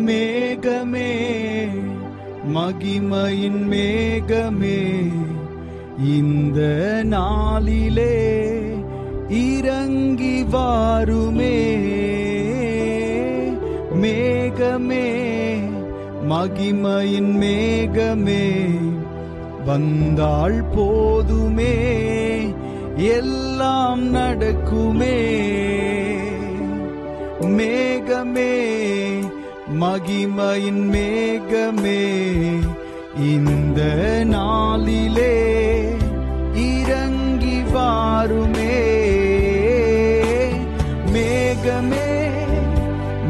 மேகமே, மகிமையின் மேகமே, இந்த நாளிலே இறங்கி வாருமே. மேகமே, மகிமையின் மேகமே, வந்தால் போதுமே, எல்லாம் நடக்குமே. மேகமே, மகிமையின் மேகமே, இந்த நாளிலே இறங்கி வாருமே. மேகமே,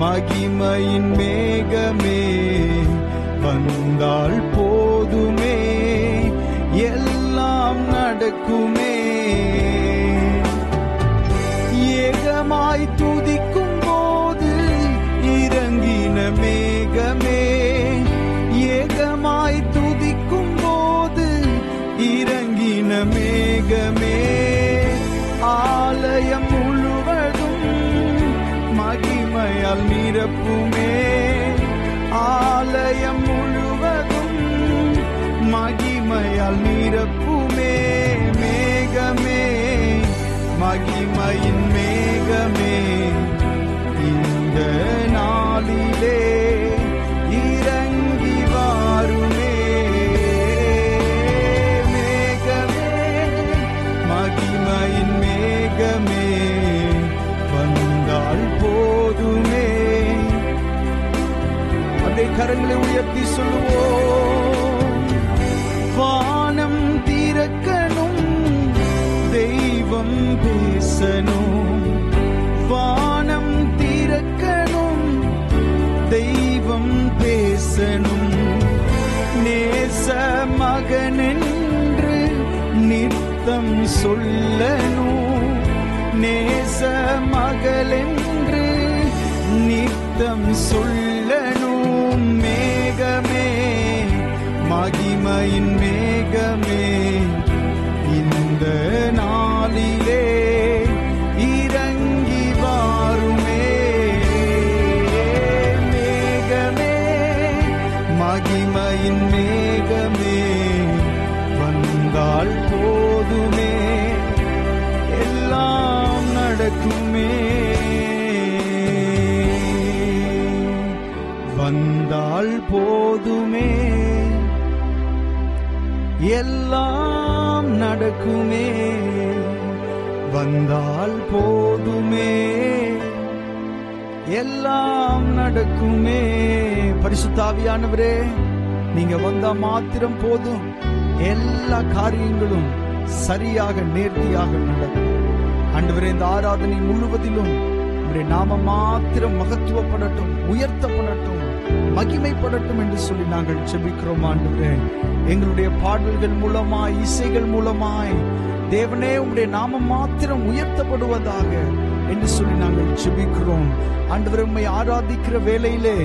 மகிமையின் மேகமே, வந்தால் போதுமே, எல்லாம் நடக்குமே. ஏகமாய் துதிக்கும் போது இறங்கின மேகமே, ஏகமாய் துதிக்கும் போது இறங்கின மேகமே, ஆலயம் முழுவதும் மகிமையால் நிரப்புமே. ஆலயம் முழுவதும் மகிமையால் நிரப்புமே. மேகமே, மகிமையின் மேகமே, இந்த நாளிலே இறங்கி வாருமே. மேகமே, மகிமையின் மேகமே, வந்தால் போதுமே. அதே கரங்களை உயர்த்தி சொல்லுவோம். வானம் திறக்கணும், தெய்வம் பேசணும். வானம் திறக்கணும், தெய்வம் பேசணும். நேச மகனென்று நித்தம் சொல்லணும். நேச மகளென்று நித்தம் சொல்லணும். மேகமே, மகிமையின் மேகமே, இந்த நாளிலே இறங்கி வாருமே. மேகமே, மகிமையின் மேகமே, வந்தால் போதுமே, எல்லாம் நடக்குமே. வந்தால் போதுமே, எல்லாம் நடக்குமே. வந்தால் போதுமே, எல்லாம் நடக்குமே. பரிசுத்த ஆவியானவரே, நீங்க வந்தா மாத்திரம் போதும், எல்லா காரியங்களும் சரியாக நேர்த்தியாக நடக்கும். ஆண்டவரே, இந்த ஆராதனை முழுவதிலும் உம்முடைய நாமம் மாத்திரம் மகத்துவப்படட்டும், உயர்த்தப்படட்டும், மகிமைப்படட்டும் என்று சொல்லி நாங்கள் ஜெபிக்கிறோம். ஆண்டவரே, எங்களுடைய பாடல்கள் மூலமாய், இசைகள் மூலமாய் தேவனே உம்முடைய நாமம் மாத்திரம் உயர்த்தப்படுவதாக என்று சொல்லி நாங்கள் ஜெபிக்கிறோம். ஆண்டவரே, உம்மை ஆராதிக்கிற வேளையிலே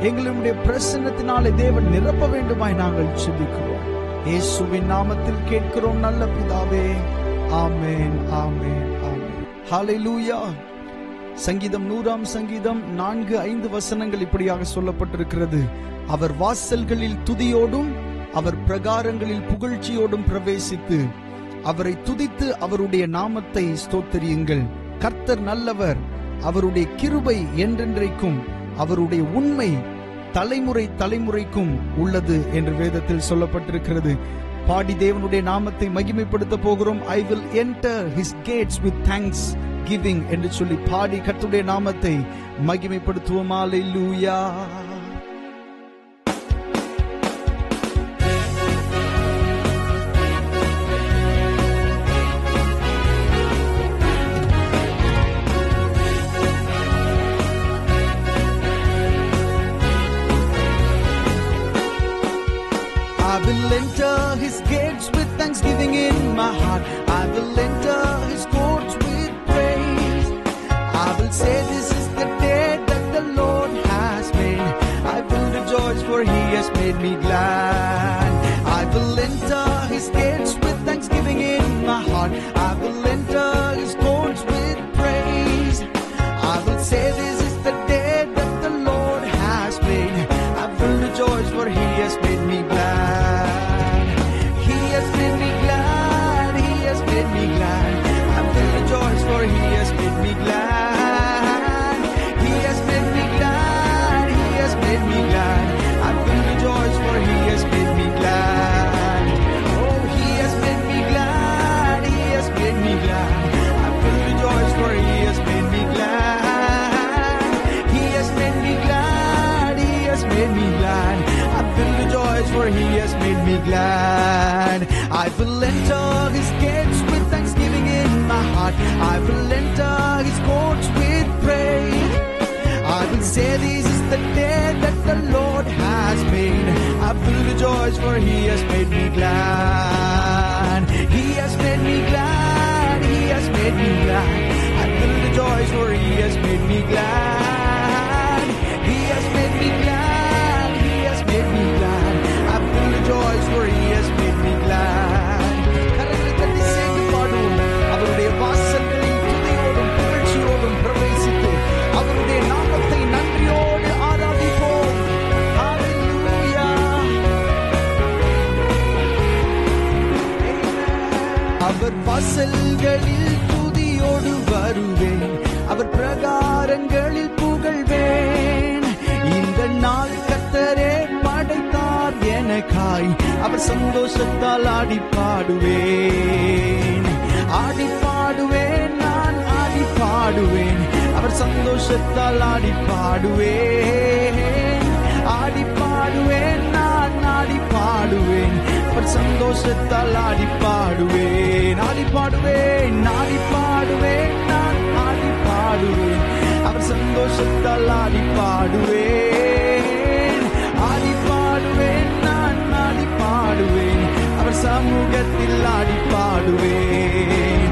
எங்களுடைய பிரசன்னத்தினாலே தேவன் நிரப்ப வேண்டுமாய் நாங்கள் ஜெபிக்கிறோம். இயேசுவின் நாமத்தில் கேட்கிறோம் நல்ல பிதாவே. ஆமென், ஆமென், ஆமென். ஹல்லேலூயா. சங்கீதம் 100 சங்கீதம் 4-5 வசனங்கள் இப்படியாக சொல்லப்பட்டிருக்கிறது. அவர் வாசல்களில் துதியோடும் அவர் பிரகாரங்களில் புகழ்ச்சியோடும் பிரவேசித்து அவரை துதித்து அவருடைய நாமத்தை ஸ்தோத்திரியுங்கள். கர்த்தர் நல்லவர், அவருடைய கிருபை என்றென்றைக்கும், அவருடைய உண்மை தலைமுறை தலைமுறைக்கும் உள்ளது என்று வேதத்தில் சொல்லப்பட்டிருக்கிறது. பாடி தேவனுடைய நாமத்தை மகிமைப்படுத்த போகிறோம். I will enter his gates with thanks giving என்று சொல்லி பாடி கர்த்தருடைய நாமத்தை மகிமைப்படுத்துவோம். அல்லேலூயா. I will enter his gates with thanksgiving in my heart. I will enter his courts with praise. I will say this is the day that the Lord has made. I will rejoice for he has made me glad. I will enter his gates with thanksgiving in my heart. I will enter his courts with praise. I will say this is the day that the Lord has made. rejoice, for He has made me glad. He has made me glad. He has made me glad. I will rejoice, for He has made me glad. He has made me glad. He has made me glad. I will rejoice, for He has made me glad. Oh, He has made me glad. He has made me glad. I will rejoice, for He has made me glad. He has made me glad. He has made me glad. I will rejoice, for He has made me glad. I will enter His gates with thanksgiving in my heart. I will enter His courts with praise. I will say this is the day that the Lord has made. I will rejoice, for He has made me glad. He has made me glad. He has made me glad. I will rejoice, for He has made me glad. He has made me glad. He has made me glad. I will rejoice, for He has made me glad. கரங்களை தட்டி சேர்ந்து பாடுவோம். அவருடைய வாசல்களில் துதியோடும் புகழ்ச்சியோடும் பிரவேசித்து அவருடைய நாமத்தை நன்றியோடு ஆராதிப்போம். ஹalleluya. அவர் வாசல்களில் துதியோடு வருவேன். அவர் பிரகாரங்களில் புகழ்வேன். இந்த நாள் கர்த்தரே படைத்தார் எனக்காய். அவர் சந்தோஷத்தால் ஆடி பாடுவேன். ஆடி பாடுவேன், நான் ஆடி பாடுவேன். அவர் சந்தோஷத்தால் ஆடி பாடுவேன். ஆடி பாடுவேன், நான் ஆடி பாடுவேன். அவர் சந்தோஷத்தால் ஆடி பாடுவேன். ஆடி பாடுவேன், ஆடி பாடுவேன், நான் ஆடி பாடுவேன். அவர் சந்தோஷத்தால் ஆடி பாடுவேன். ஆடி பாடுவேன், நான் ஆடி பாடுவேன். அவர் சமூகத்தில் ஆடி பாடுவேன்.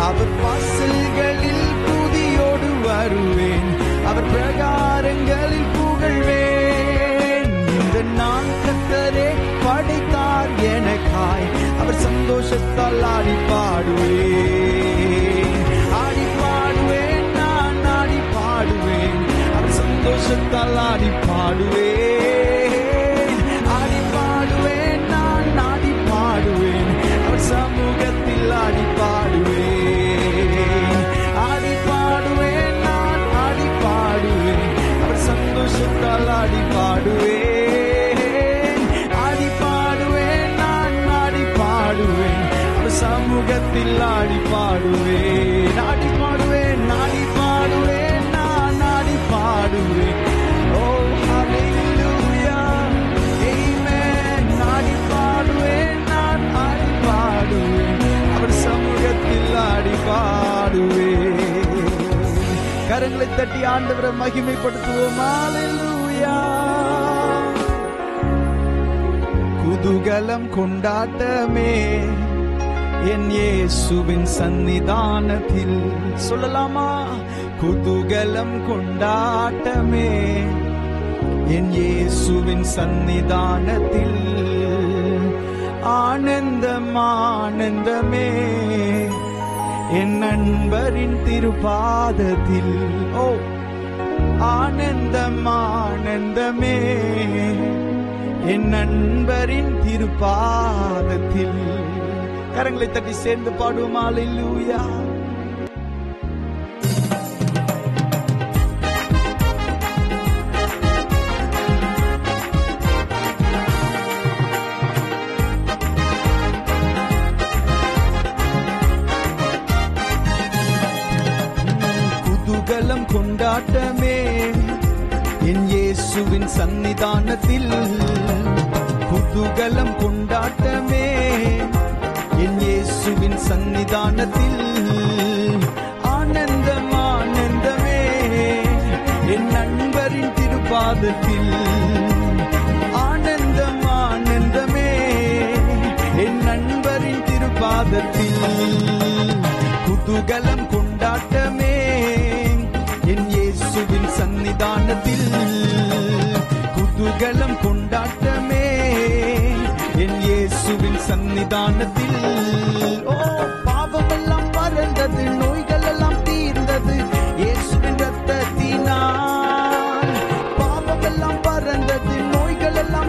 அவர் வாசல்களில் துதியோடு வருவேன். அவர் பிரகாரங்களில் புகழ்வேன். இந்த நான் கர்த்தரே படைத்தார் எனக்காய். அவர் சந்தோஷத்தால் ஆடி பாடுவேன். ஆடி பாடுவேன், நான் ஆடி பாடுவேன். அவர் சந்தோஷத்தால் ஆடி பாடுவேன். ஆடி பாடுவேன், நான் ஆடி பாடுவேன். அவர் சமூகத்தில் ஆடி பாடுவேன். ஆடி பாடுவேன், நான் ஆடி பாடுவேன். அவர் சந்தோஷத்தால் ஆடி பாடுவேன். ஆடி பாடுவேன், நான் ஆடி பாடுவேன். அவர் சமூகத்தில் ஆடி பாடுவேன். ஆடி பாடுவேன், ஆடி பாடுவேன், நான் ஆடி பாடுவேன். Oh hallelujah, amen. ஆடி பாடுவேன், நான் ஆடி பாடுவேன். அவர் சமூகத்தில் ஆடி பாடுவேன். கரங்களை தட்டி ஆண்டவரை மகிமைப்படுத்துவோம். ஹalleluya. குதூகலம் கொண்டாட்டமே என் இயேசுவின் சன்னிதானத்தில். சொல்லலாமா? குதூகலம் கொண்டாட்டமே என் இயேசுவின் சன்னிதானத்தில். ஆனந்தம் ஆனந்தமே என் நண்பரின் திருப்பாதத்தில். ஓ ஆனந்தம் ஆனந்தமே என் நண்பரின் திருப்பாதத்தில். கரங்களை தட்டி சேர்ந்து பாடுவோம். ஹalleluya. குதூகலம் கொண்டாட்டமே என் இயேசுவின் சன்னிதானத்தில். குதூகலம் கொண்டாட்டமே என் இயேசுவின் சன்னிதானத்தில். ஆனந்தம் ஆனந்தமே என் நண்பரின் திருப்பாதத்தில். ஆனந்தம் ஆனந்தமே என் நண்பரின் திருப்பாதத்தில். குதூகலம் கொண்டாட்டமே என் இயேசுவின் சன்னிதானத்தில். குதூகலம் கொண்டாட்டமே என் இயேசுவின் சன்னிதானத்தில். ஓ பாவமெல்லாம் மறந்தது, நோய்கள் எல்லாம் தீர்ந்தது இயேசுவின் இரத்தத்தினால். பாவமெல்லாம் மறந்தது, நோய்கள் எல்லாம்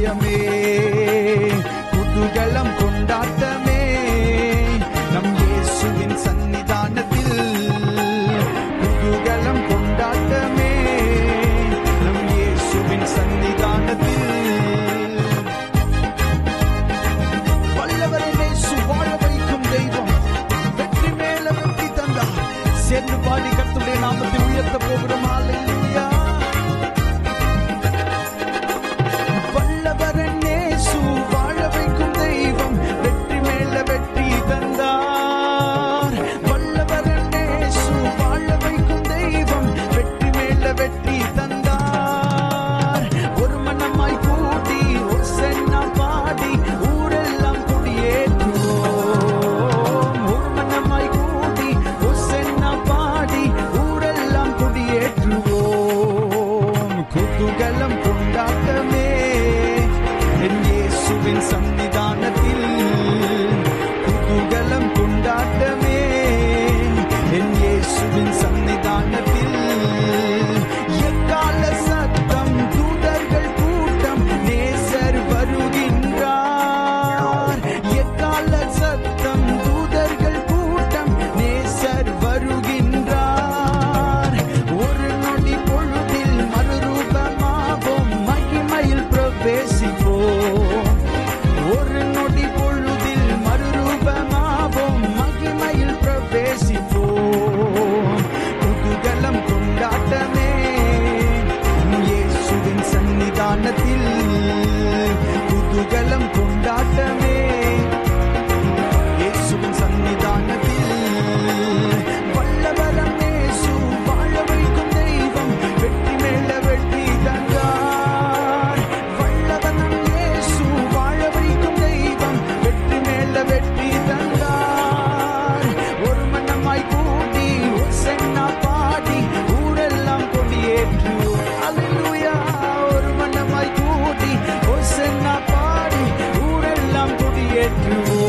ஜெயமே, குதூகலம் கொண்டாட்டமே நம் இயேசுவின் சன்னிதானத்தில். குதூகலம் கொண்டாட்டமே நம் இயேசுவின் சன்னிதானத்தில். வல்லவரை இயேசு வாழ வைக்கும் தெய்வம், வெற்றி மேல வெற்றி தந்தார். சேர்ந்து பாடி கர்த்தருடைய நாமத்தை உயர்த்த போகிறோம். ஹல்லேலூயா. வல்லவரை இயேசு வாழ வைக்கும் தெய்வம், வெற்றி மேல வெற்றி தந்தார். வல்லவரை இயேசு வாழ வைக்கும் தெய்வம், வெற்றி மேல வெற்றி தந்தார். ஒரு மனமாய் கூடி ஒரு சென்னா பாடி ஊரெல்லாம் குடியேற்றுவோம். ஒரு மனமாய் கூடி ஒரு சென்னா பாடி ஊரெல்லாம் குடியேற்றுவோம். குதூகலம் கொண்டாட்டமே என் இயேசுவின் சன்னிதானத்தில். குதூகலம் கொண்டாட்டமே என் இயேசுவின் சன்னிதானத்தில். எக்கால சத்தம் தூதர்கள் கூட்டம் நேசர் வருகின்றார். எக்கால சத்தம் தூதர்கள் கூட்டம் நேசர் வருகின்றார். ஒரு நொடி பொழுதில் மறுரூபமாவோம், மகிமையில் பிரவேசிப்போம். ஒரு நொடி பொழுதில் மறுரூபமாவோம், மகிமையில் பிரவேசிப்போம். குதூகலம் கொண்டாட்டமே இயேசுவின் சன்னிதானத்தில். குதூகலம் கொண்டாட்டமே இயேசுவின் சன்னிதானத்தில். வல்லவரம் இயேசு வாழ வைக்கும் தெய்வம், வெற்றி மேல வெற்றி தந்தார். வல்லவரம் இயேசு வாழ வைக்கும் தெய்வம், வெற்றி மேல வெற்றி தந்தார். ஒரு மனமாய் கூடி ஒரு சென்னா பாடி ஊரெல்லாம் கொடியேற்றுவோம். அல்லேலூயா. ஒரு மனமாய் கூடி ஒரு சென்னா பாடி ஊரெல்லாம் கொடியேற்றுவோம்.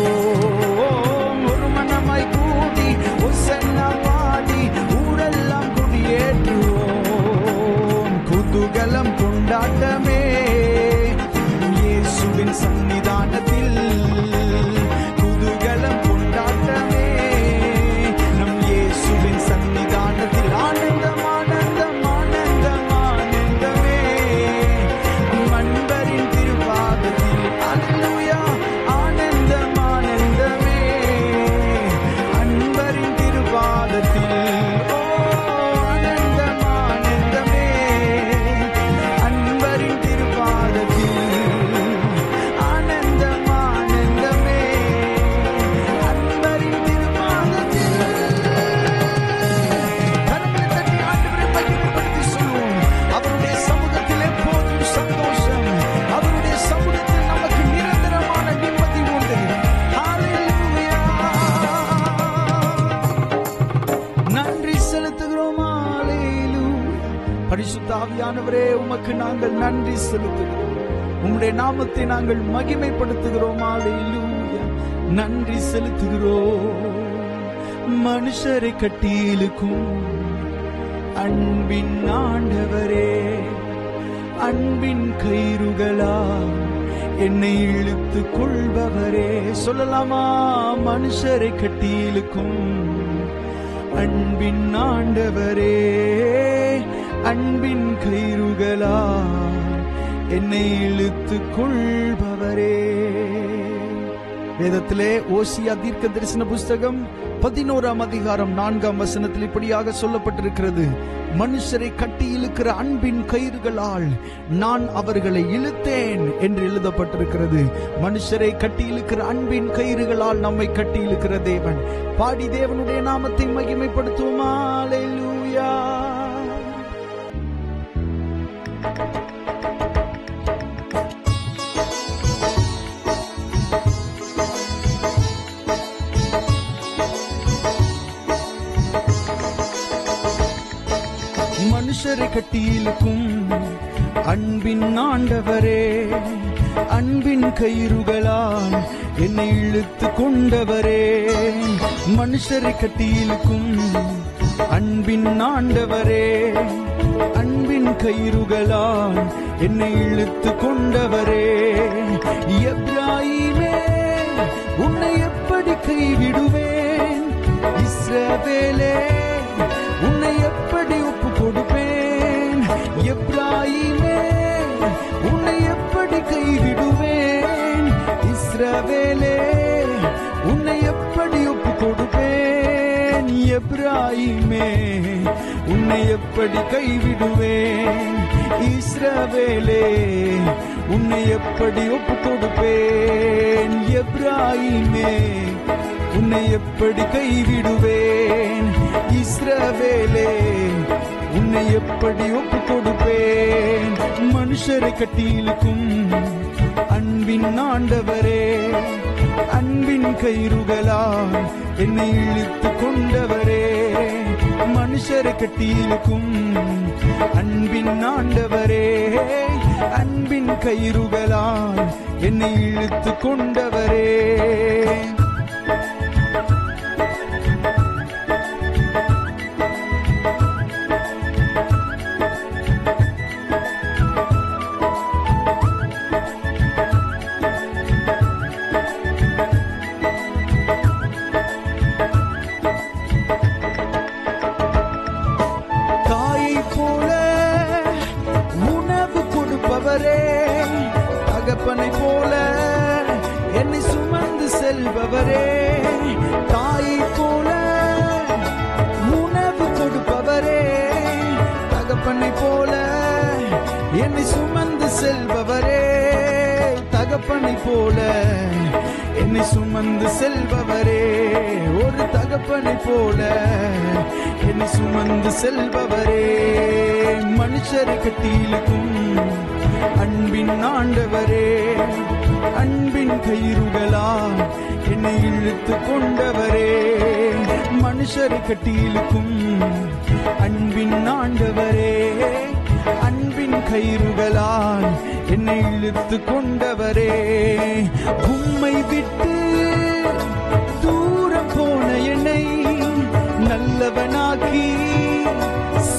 ஒரு மனமாய் கூடி ஒரு சென்னா பாடி ஊரெல்லாம் கொடியேற்றுவோம். குதூகலம் கொண்டாட்டமே இயேசுவின் சன்னிதானத்தில். குதூகலம் கொண்டாட்டமே நம் இயேசுவின் சன்னிதானத்தில். ஆனந்தம் ஆனந்தம் ஆனந்தம் ஆனந்தமே அன்பரின் திருப்பாதத்தில். அல்லேலூயா. ஆனந்தம் ஆனந்தமே அன்பரின் திருப்பாதத்தில். ஓ ஆனந்தம் ஆனந்தமே அன்பரின் திருப்பாதத்தில். ஆனந்தம் ஆனந்தமே அன்பரின் திருப்பாதத்தில். கரங்களை தட்டி ஆண்டவரை மகிமைப்படுத்தி சொல்லுவோம். அவருடைய சமூகத்தில் எப்போதும் சந்தோஷம். அவருடைய சமூகத்தில் நமக்கு நிரந்தரமான நிம்மதி உண்டு. ஹல்லேலூயா. நன்றி செலுத்துகிறோம். ஹல்லேலூயா. பரிசுத்த ஆவியானவரே, உமக்கு நாங்கள் நன்றி செலுத்துகிறோம். உம்முடைய நாமத்தை நாங்கள் மகிமைப்படுத்துகிறோம். ஹல்லேலூயா. நன்றி செலுத்துகிறோம். மனுஷரை கட்டியிலுக்கும் அன்பின் ஆண்டவரே, அன்பின் கயிறுகளா என்னை இழுத்துக் கொள்பவரே. சொல்லலாமா? மனுஷரை கட்டியிலுக்கும் அன்பின் ஆண்டவரே, அன்பின் கயிறுகளா என்னை இழுத்துக் கொள்பவரே. வேதத்திலே ஓசியா தீர்க்க தரிசன புஸ்தகம் 11ஆம் அதிகாரம் 4ஆம் வசனத்தில் இப்படியாக சொல்லப்பட்டிருக்கிறது. மனுஷரை கட்டி இழுக்கிற அன்பின் கயிறுகளால் நான் அவர்களை இழுத்தேன் என்று எழுதப்பட்டிருக்கிறது. மனுஷரை கட்டி இழுக்கிற அன்பின் கயிறுகளால் நம்மை கட்டி இழுக்கிற தேவன். பாடி தேவனுடைய நாமத்தை மகிமைப்படுத்துவோம். அல்லேலூயா. மனுஷரை கட்டியிலுக்கும் அன்பின் ஆண்டவரே, அன்பின் கயிறுகளால் என்னை இழுத்து கொண்டவரே. மனுஷரை கட்டியிலுக்கும் அன்பின் ஆண்டவரே, அன்பின் அன்பின் கயிறுகளால் என்னை இழுத்து கொண்டவரே. எப்ராயிமே உன்னை எப்படி கைவிடுவேன், இஸ்ரவேலே உன்னை எப்படி ஒப்பு கொடுப்பேன். எப்ராயிமே உன்னை எப்படி கைவிடுவேன், இஸ்ரவேலே உன்னை எப்படி ஒப்பு கொடுப்பேன். எப்ராயிமே உன்னை எப்படி கைவிடுவேன், இஸ்ரவேலே உன்னை எப்படி ஒப்பு கொடுப்பேன். எப்ராயிமே உன்னை எப்படி கைவிடுவேன், இஸ்ரவேலே உன்னை எப்படி ஒப்பு கொடுப்பேன். மனுஷரை கட்டியிலுக்கும் அன்பின் ஆண்டவரே, அன்பின் கயிறுகளால் என்னை இழுத்து கொண்டவரே. மனுஷரை கட்டியிலுக்கும் அன்பின் ஆண்டவரே, அன்பின் கயிறுகளால் என்னை இழுத்து கொண்டவரே. தகப்பனை போல என்னை சுமந்து செல்பவரே, தாயை போல உணவு கொடுப்பவரே. தகப்பனை போல என்னை சுமந்து செல்பவரே, தகப்பனை போல என்னை சுமந்து செல்பவரே. ஒரு தகப்பனை போல என்னை சுமந்து செல்பவரே. மனுஷரை கட்டியிலுக்கும் அன்பின் ஆண்டவரே, அன்பின் கயிறுகளால் என்னை இழுத்து கொண்டவரே. மனுஷரை கட்டியிலுக்கும் அன்பின் ஆண்டவரே, அன்பின் கயிறுகளால் என்னை இழுத்து கொண்டவரே. உம்மை விட்டு தூரம் போன என்னை நல்லவனாக்கி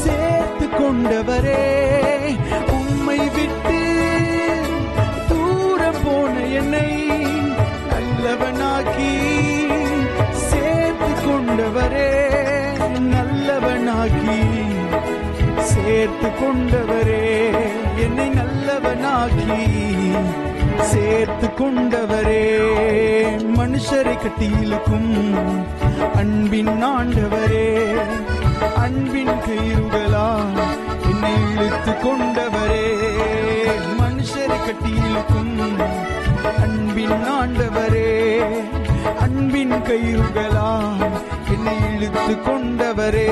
சேர்த்து கொண்டவரே. உம்மை விட்டு தூரம் போன என்னை நல்லவனாக்கி சேர்த்து கொண்டவரே, நல்லவனாக்கி சேர்த்து கொண்டவரே. என்னை நல்லவனாக்கி சேர்த்து கொண்டவரே. மனுஷரை கட்டியிலுக்கும் அன்பின் ஆண்டவரே, அன்பின் கயிறுகளால் என்னை இழுத்து கொண்டவரே. மனுஷரை கட்டியிலுக்கும் அன்பின் ஆண்டவரே, அன்பின் கயிறுகளால் என்னை இழுத்து கொண்டவரே.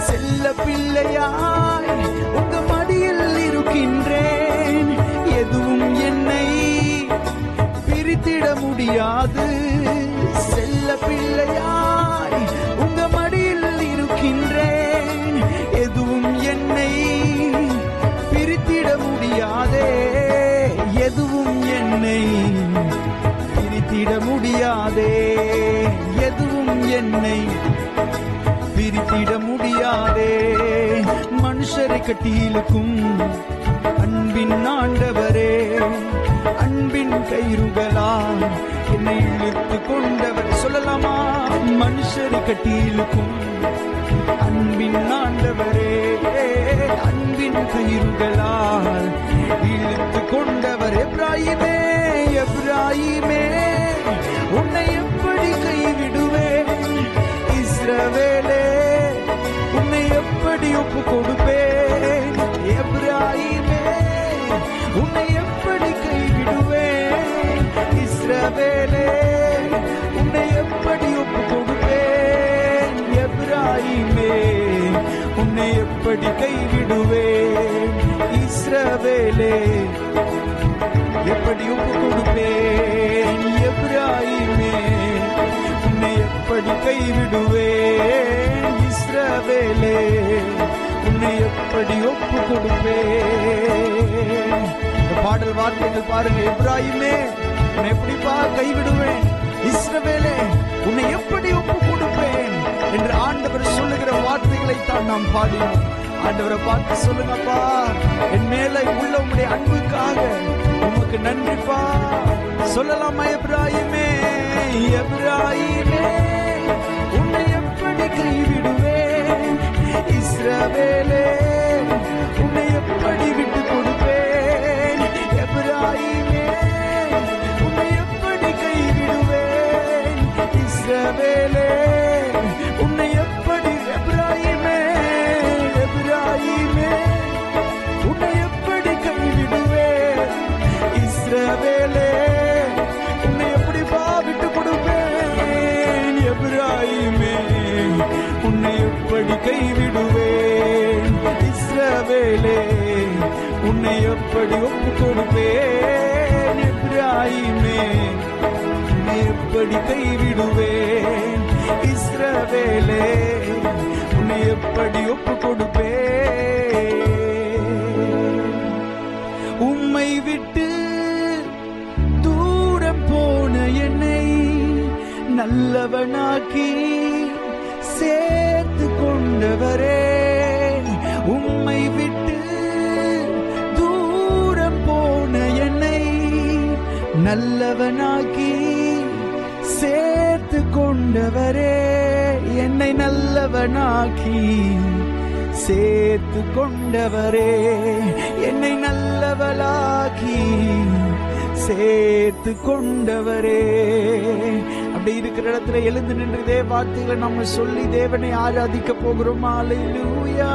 செல்ல பிள்ளையாய் உங்க மடியில் இருக்கின்றேன், எதுவும் என்னை பிரித்திட முடியாது. செல்ல பிள்ளையாய் உங்க மடியில் இருக்கின்றேன், எதுவும் என்னை பிரித்திட முடியாதே. எதுவும் என்னை பிரித்திட முடியாதே, எதுவும் என்னை பிரித்திட முடியாதே. மனுஷரை கட்டியிலுக்கும் அன்பின் ஆண்டவரே, அன்பின் கயிறுகளால் என்னை இழுத்து கொண்டவர். சொல்லலாமா? மனுஷரை கட்டியிலுக்கும் அன்பின் ஆண்டவரே, அன்பின் கயிறுகளால் இழுத்து கொண்டவர். எப்ராயிமே எப்ராயிமே உன்னை எப்படி கைவிடுவேன், இஸ்ரவேலே உன்னை எப்படி ஒப்பு கொடுப்பேன். எப்ராயிமே உன்னை எப்படி கைவிடுவேன், இஸ்ரவேலே உன்னை எப்படி ஒப்பு கொடுப்பேன். எப்ராயிமே உன்னை எப்படி கைவிடுவேன், இஸ்ரவேலே எப்படி ஒப்பு கொடுப்பேன். எப்ராயிமே உன்னை எப்படி கைவிடுவேன், இஸ்ரவேலே உன்னை எப்படி ஒப்பு கொடுப்பேன். பாடல் வார்த்தைகள் பாருங்க. எப்ராயிமே உன்னை எப்படிப்பா கைவிடுவேன், இஸ்ரவேலே உன்னை எப்படி ஒப்பு கொடுப்பேன் என்று ஆண்டவர் சொல்லுகிற வார்த்தைகளை தான் நாம் பாடினோம். ஆண்டவரை பார்த்து சொல்லுங்கப்பா, என் மேல உள்ள உங்களுடைய அன்புக்காக உமக்கு நன்றிப்பா. சொல்லலாமா? எப்ராயிமே, எப்ராயிமே, உன்னை எப்படி கைவிடுவேன்? இஸ்ரவேலே, உன்னை எப்படி விட்டு கொடுப்பேன்? எப்ராயிமே, உன்னை எப்படி கைவிடுவேன்? இஸ்ரவேலே, உன்னை எப்படி, எப்ராயிமே, எப்ராயிமே, உன்னை எப்படி கைவிடுவேன்? இஸ்ரவேலே, உன்னை எப்படி விட்டு கொடுப்பேன்? எப்ராயிமே, உன்னை எப்படி கைவிடுவேன்? இஸ்ரவேலே, உன்னை எப்படி ஒப்பு கொடுப்பேன்? எப்ராயிமே, உன்னை எப்படி கைவிடுவேன்? இஸ்ரவேலே, உன்னை எப்படி ஒப்பு கொடுப்பேன்? உம்மை விட்டு தூரம் போன என்னை நல்லவனாக்கி சேர்த்து கொண்டவரே, உம்மை விட்டு தூரம் போன என்னை நல்லவனாக்கி சேர்த்து கொண்டவரே, என்னை நல்லவனாக்கி சேர்த்து கொண்டவரே, என்னை நல்லவளாக்கி சேர்த்து கொண்டவரே. அப்படி இருக்கிற இடத்துல எழுந்து நின்று வார்த்தைகளை நம்ம சொல்லி தேவனை ஆராதிக்க போகிறோம். அல்லேலூயா.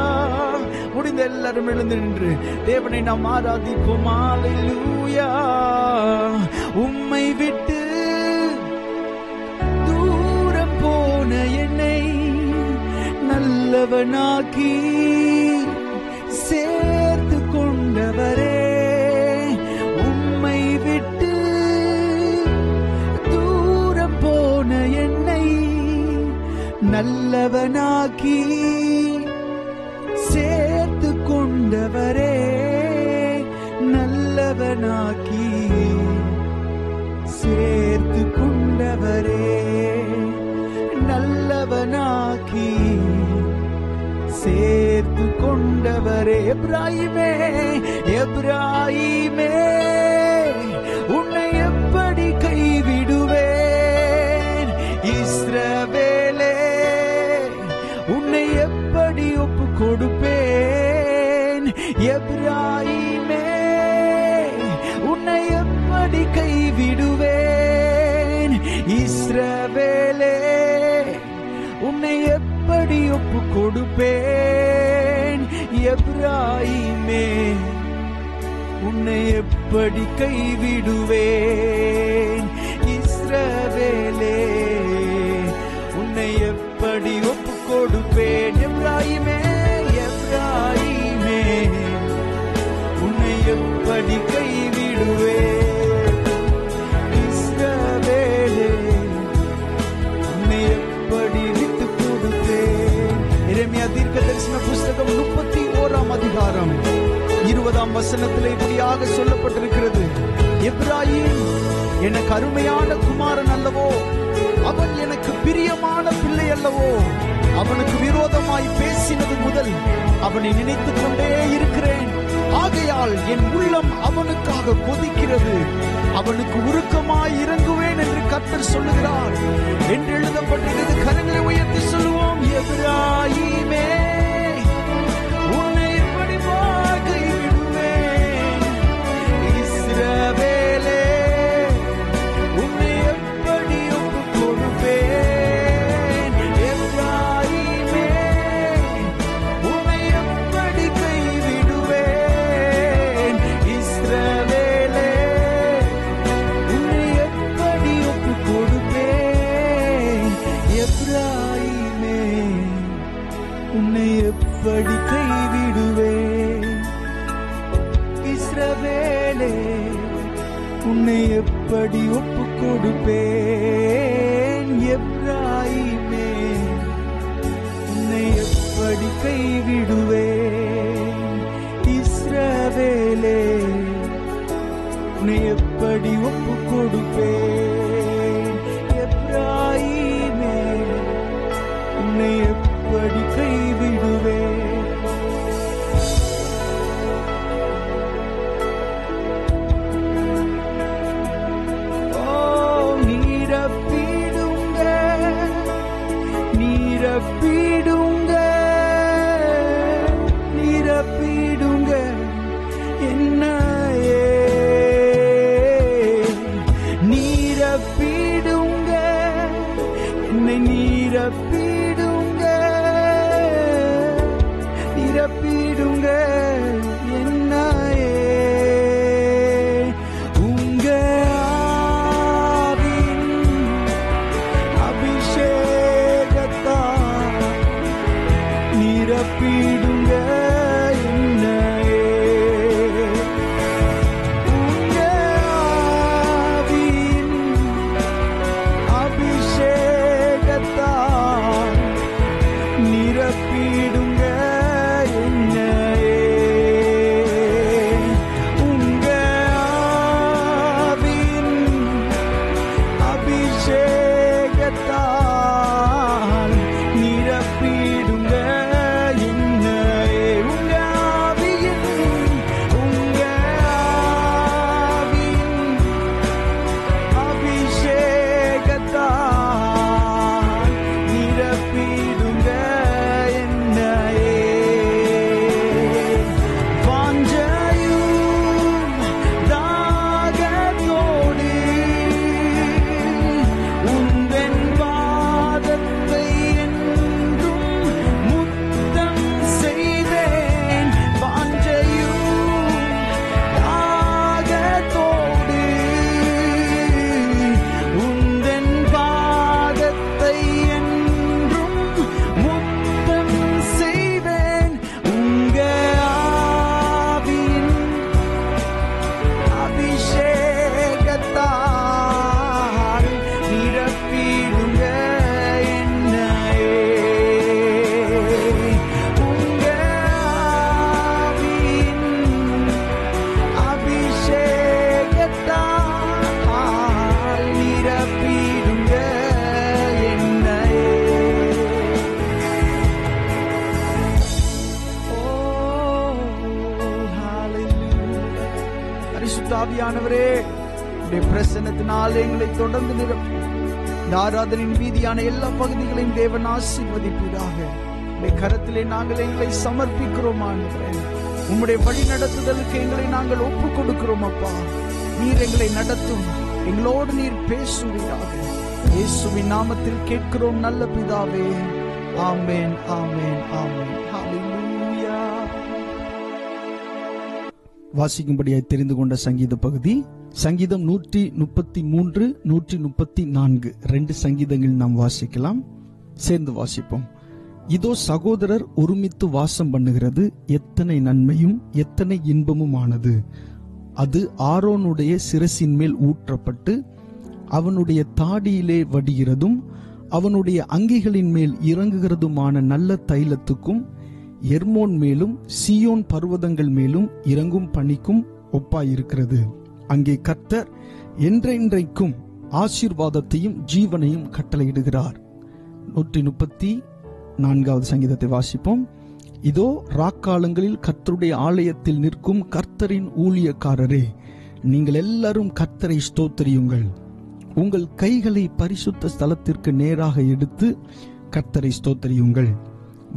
முடிந்த எல்லாரும் எழுந்து நின்று தேவனை நாம் ஆராதிப்போம். அல்லேலூயா. உம்மை விட்டு தூரம் போன என்னை நல்லவனாக்கி சேர்த்து கொண்டவரே, உம்மை விட்டு தூரம் போன என்னை நல்லவனாக்கி சேர்த்து கொண்டவரே, நல்லவனாக்கி சேர்த்து கொண்டவரே, நல்லவனாக்கி சேர்த்து கொண்டவரே. எப்ராயிமே, எப்ராயிமே, உன்னை எப்படி கைவிடுவேன்? இஸ்ரவேலே, உன்னை எப்படி ஒப்பு கொடுப்பேன்? எப்ராயிமே, உன்னை எப்படி கைவிடுவேன்? இஸ்ரவேலே, உன்னை எப்படி ஒப்பு கொடுப்பேன்? எப்ராயிமே, உன்னை எப்படி கைவிடுவேன்? இஸ்ரவேலே, உன்னை எப்படி ஒப்பு கொடுப்பேன்? எப்ராயிமே, எப்ராயிமே, உன்னை எப்படி கைவிடுவேன்? இஸ்ரவேலே, உன்னை எப்படி விட்டு கொடுப்பேன்? எரேமியா தீர்க்கதரிசன புஸ்தகம் 31ஆம் அதிகாரம் 20ஆம் வசனத்திலே இப்படியாக சொல்லப்பட்டிருக்கிறது. எப்ராயிம் எனக்கு அருமையான குமாரன் அல்லவோ, அவன் எனக்கு பிரியமான பிள்ளை அல்லவோ, அவனுக்கு விரோதமாய் பேசினது முதல் அவனை நினைத்துக் கொண்டே இருக்கிறேன். ஆகையால் என் உள்ளம் அவனுக்காக கொதிக்கிறது, அவனுக்கு உருக்கமாய் இறங்குவேன் என்று கர்த்தர் சொல்லுகிறார் என்று எழுதப்பட்டிருக்கிறது. கரங்களை உயர்த்தி சொல்லுவோம். எப்ராயிமே, உன்னை எப்படி கைவிடுவேன்? இஸ்ரவேலே, உன்னை எப்படி ஒப்பு கொடுப்பேன்? எப்ராயிமே, உன்னை எப்படி கைவிடுவேன்? இஸ்ரவேலே, உன்னை எப்படி ஒப்பு கொடுப்பேன்? எப்ராயிமே, உன்னை எப்படி கைவிடுவேன்? இஸ்ரவேலே, உன்னை எப்படி ஒப்பு கொடுப்பேன்? எப்ராயிமே, உன்னை எப்படி கைவிடுவேன்? இஸ்ரவேலே, உன்னை எப்படி ஒப்பு கொடுப்பேன்? எப்ராயிமே, உன்னை எப்படி கைவிடுவேன்? ஆவியானவரே, உடைய பிரசன்னத்தினால் எங்களை தொடர்ந்து நிரப்பும். இந்த ஆராதனையின் மீதியான எல்லா பகுதிகளையும் தேவன் ஆசீர்வதிப்பீராக. உடைய கரத்திலே நாங்கள் எங்களை சமர்ப்பிக்கிறோம் ஆண்டவரே. உம்முடைய வழி நடத்துதலுக்கு எங்களை நாங்கள் ஒப்புக் கொடுக்கிறோம் அப்பா. நீர் எங்களை நடத்தும், எங்களோடு நீர் பேசுவீராக. இயேசுவின் நாமத்தில் கேட்கிறோம் நல்ல பிதாவே. ஆமென், ஆமென், ஆமென். ஹல்லேலூயா. வாசிக்கும்படியாய் தெரிந்து கொண்ட சங்கீத பகுதி சங்கீதம் 133, 134 2 சங்கீதங்கள் நாம் வாசிக்கலாம். சேர்ந்து வாசிப்போம். இதோ சகோதரர் ஒருமித்து வாசம் பண்ணுகிறது எத்தனை நன்மையும் எத்தனை இன்பமுமானது. அது ஆரோனுடைய சிரசின் மேல் ஊற்றப்பட்டு அவனுடைய தாடியிலே வடிகிறதும் அவனுடைய அங்கிகளின் மேல் இறங்குகிறதுமான நல்ல தைலத்துக்கும் எர்மோன் மேலும் சீயோன் பர்வதங்கள் மேலும் இறங்கும் பனிக்கும் ஒப்பாயிருக்கிறது. அங்கே கர்த்தர் என்றென்றைக்கும் ஆசீர்வாதத்தையும் ஜீவனையும் கட்டளையிடுகிறார். 134வது சங்கீதத்தை வாசிப்போம். இதோ ராக்காலங்களில் கர்த்தருடைய ஆலயத்தில் நிற்கும் கர்த்தரின் ஊழியக்காரரே, நீங்கள் எல்லாரும் கர்த்தரை ஸ்தோத்திரியுங்கள். உங்கள் கைகளை பரிசுத்த ஸ்தலத்திற்கு நேராக எடுத்து கர்த்தரை ஸ்தோத்திரியுங்கள்.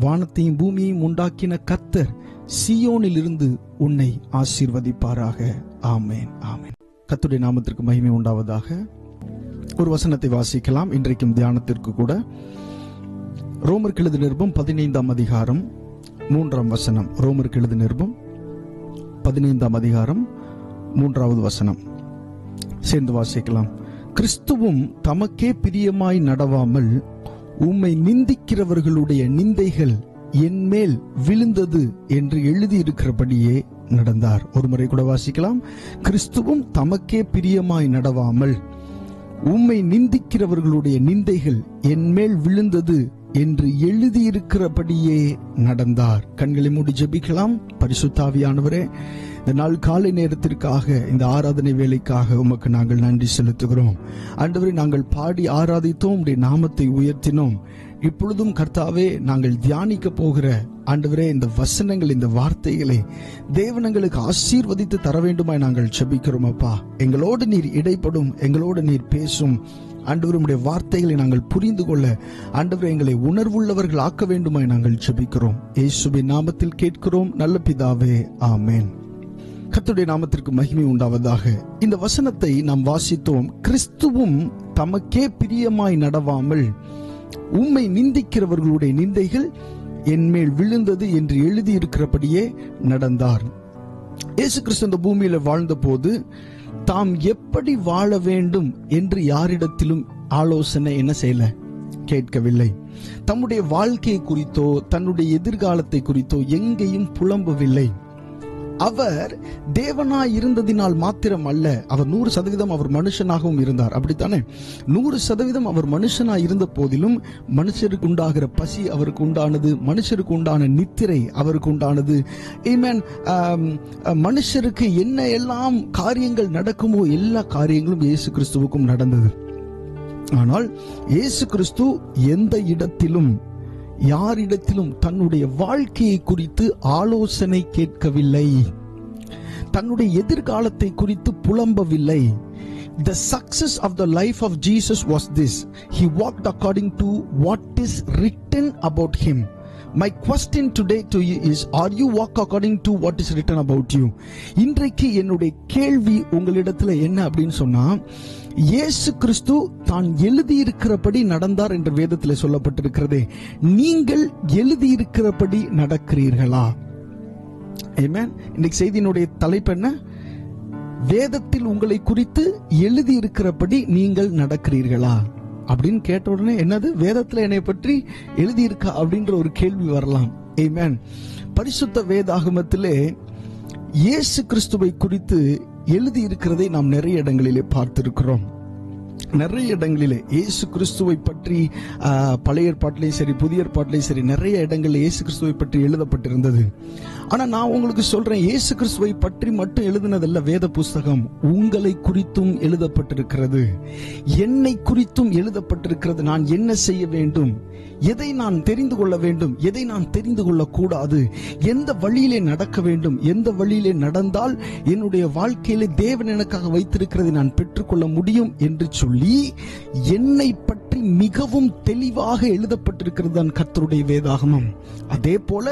வானத்தையும் பூமியையும் உண்டாக்கின கர்த்தர் சீயோனில் இருந்து உன்னை ஆசீர்வதிப்பாராக. ஆமென், ஆமென். கர்த்தருடைய நாமத்திற்கு மகிமை உண்டாவதாக. ஒரு வசனத்தை வாசிக்கலாம் இன்றைக்கும் தியானத்திற்கு கூட. ரோமருக்கு எழுதின நிருபம் 15ஆம் அதிகாரம் 3ஆம் வசனம். ரோமருக்கு எழுதின நிருபம் 15ஆம் அதிகாரம் 3வது வசனம். சேர்ந்து வாசிக்கலாம். கிறிஸ்துவும் தமக்கே பிரியமாய் நடவாமல் உம்மை நிந்திக்கிறவர்களுடைய நிந்தைகள் என்மேல் விழுந்தது என்று எழுதியிருக்கிறபடியே நடந்தார். ஒரு முறை கூட வாசிக்கலாம். கிறிஸ்துவும் தமக்கே பிரியமாய் நடவாமல் உம்மை நிந்திக்கிறவர்களுடைய நிந்தைகள் என்மேல் விழுந்தது என்று எழுதியிருக்கிறபடியே நடந்தார். கண்களை மூடி ஜெபிக்கலாம். பரிசுத்த ஆவியானவரே, இந்த நாள் காலை நேரத்திற்காக, இந்த ஆராதனை வேலைக்காக உமக்கு நாங்கள் நன்றி செலுத்துகிறோம். ஆண்டவரே, நாங்கள் பாடி ஆராதித்தோம், உம்முடைய நாமத்தை உயர்த்தினோம். இப்பொழுதும் கர்த்தாவே, நாங்கள் தியானிக்க போகிற ஆண்டவரே இந்த வசனங்கள், இந்த வார்த்தைகளை தேவனங்களுக்கு ஆசீர்வதித்து தர வேண்டுமாய் நாங்கள் ஜெபிக்கிறோம் அப்பா. எங்களோடு நீர் இடைப்படும், எங்களோடு நீர் பேசும். ஆண்டவர், உம்முடைய வார்த்தைகளை நாங்கள் புரிந்து கொள்ள ஆண்டவர் எங்களை உணர்வுள்ளவர்கள் ஆக்க வேண்டுமாய் நாங்கள் ஜெபிக்கிறோம். இயேசுவின் நாமத்தில் கேட்கிறோம் நல்ல பிதாவே. ஆமென். கர்த்தருடைய நாமத்திற்கு மகிமை உண்டாவதாக. இந்த வசனத்தை நாம் வாசித்தோம். கிறிஸ்துவும் தமக்கே பிரியமாய் நடவாமல் உம்மை நிந்திக்கிறவர்களுடைய நிந்தைகள் என்மேல் விழுந்தது என்று எழுதியிருக்கிறபடியே நடந்தார். இயேசு கிறிஸ்து இந்த பூமியில வாழ்ந்த போது தாம் எப்படி வாழ வேண்டும் என்று யாரிடத்திலும் ஆலோசனை என்ன செய்யல, கேட்கவில்லை. தம்முடைய வாழ்க்கையை குறித்தோ தன்னுடைய எதிர்காலத்தை குறித்தோ எங்கேயும் புலம்பவில்லை. அவர் தேவனாய் இருந்ததினால் மாத்திரம் அல்ல, அவர் 100% அவர் மனுஷனாகவும் இருந்தார். அப்படித்தானே? 100% அவர் மனுஷனாய் இருந்த போதிலும் மனுஷருக்கு உண்டாகிற பசி அவருக்கு உண்டானது, மனுஷருக்கு உண்டான நித்திரை அவருக்கு உண்டானது. ஆமென். மனுஷருக்கு என்ன எல்லாம் காரியங்கள் நடக்குமோ எல்லா காரியங்களும் இயேசு கிறிஸ்துவுக்கும் நடந்தது. ஆனால் இயேசு கிறிஸ்து எந்த இடத்திலும் யாரிடத்திலும் தன்னுடைய வாழ்க்கையை குறித்து ஆலோசனை கேட்கவில்லை, தன்னுடைய எதிர்காலத்தை குறித்து புலம்பவில்லை. The success of the life of Jesus was this: he walked according to what is written about him. My question today to you is, are you walk according to what is written about you? இன்றைக்கு என்னுடைய கேள்வி உங்களிடத்துல என்ன அப்படின்னு சொன்னா, இயேசு கிறிஸ்து தான் எழுதியிருக்கிறபடி நடந்தார் என்று வேதத்தில் சொல்லப்பட்டிருக்கிறதே, நீங்கள் எழுதியிருக்கிறபடி நடக்கிறீர்களா? ஆமென். இன்னைக்கு செய்தியினுடைய தலைப்பு என்ன? வேதத்தில் உங்களை குறித்து எழுதியிருக்கிறபடி நீங்கள் நடக்கிறீர்களா அப்படின்னு கேட்ட உடனே, என்னது வேதத்துல என்னை பற்றி எழுதியிருக்கா அப்படின்ற ஒரு கேள்வி வரலாம். ஆமென். பரிசுத்த வேதாகமத்திலே இயேசு கிறிஸ்துவை குறித்து எழுதி இருக்கிறதை நாம் நிறைய இடங்களிலே பார்த்திருக்கிறோம். நிறைய இடங்களிலே இயேசு கிறிஸ்துவை பற்றி பழைய ஏற்பாட்டிலையும் சரி புதிய ஏற்பாட்டிலையும் சரி நிறைய இடங்களில் இயேசு கிறிஸ்துவை பற்றி எழுதப்பட்டிருந்தது. ஆனா நான் உங்களுக்கு சொல்றேன், இயேசு கிறிஸ்துவை பற்றி மட்டும் எழுதினதல்ல வேத புஸ்தகம், உங்களை குறித்தும் எழுதப்பட்டிருக்கிறது, என்னை குறித்தும் எழுதப்பட்டிருக்கிறது. நான் என்ன செய்ய வேண்டும், எதை நான் தெரிந்து கொள்ள வேண்டும், எதை நான் தெரிந்து கொள்ளக்கூடாது, எந்த வழியிலே நடக்க வேண்டும், எந்த வழியிலே நடந்தால் என்னுடைய வாழ்க்கையிலே தேவன் எனக்காக வைத்திருக்கிறதை நான் பெற்றுக்கொள்ள முடியும் என்று சொல்லி என்னை பற்றி மிகவும் தெளிவாக எழுதப்பட்டிருக்கிறது தான் கர்த்தருடைய வேதாகமம். அதே போல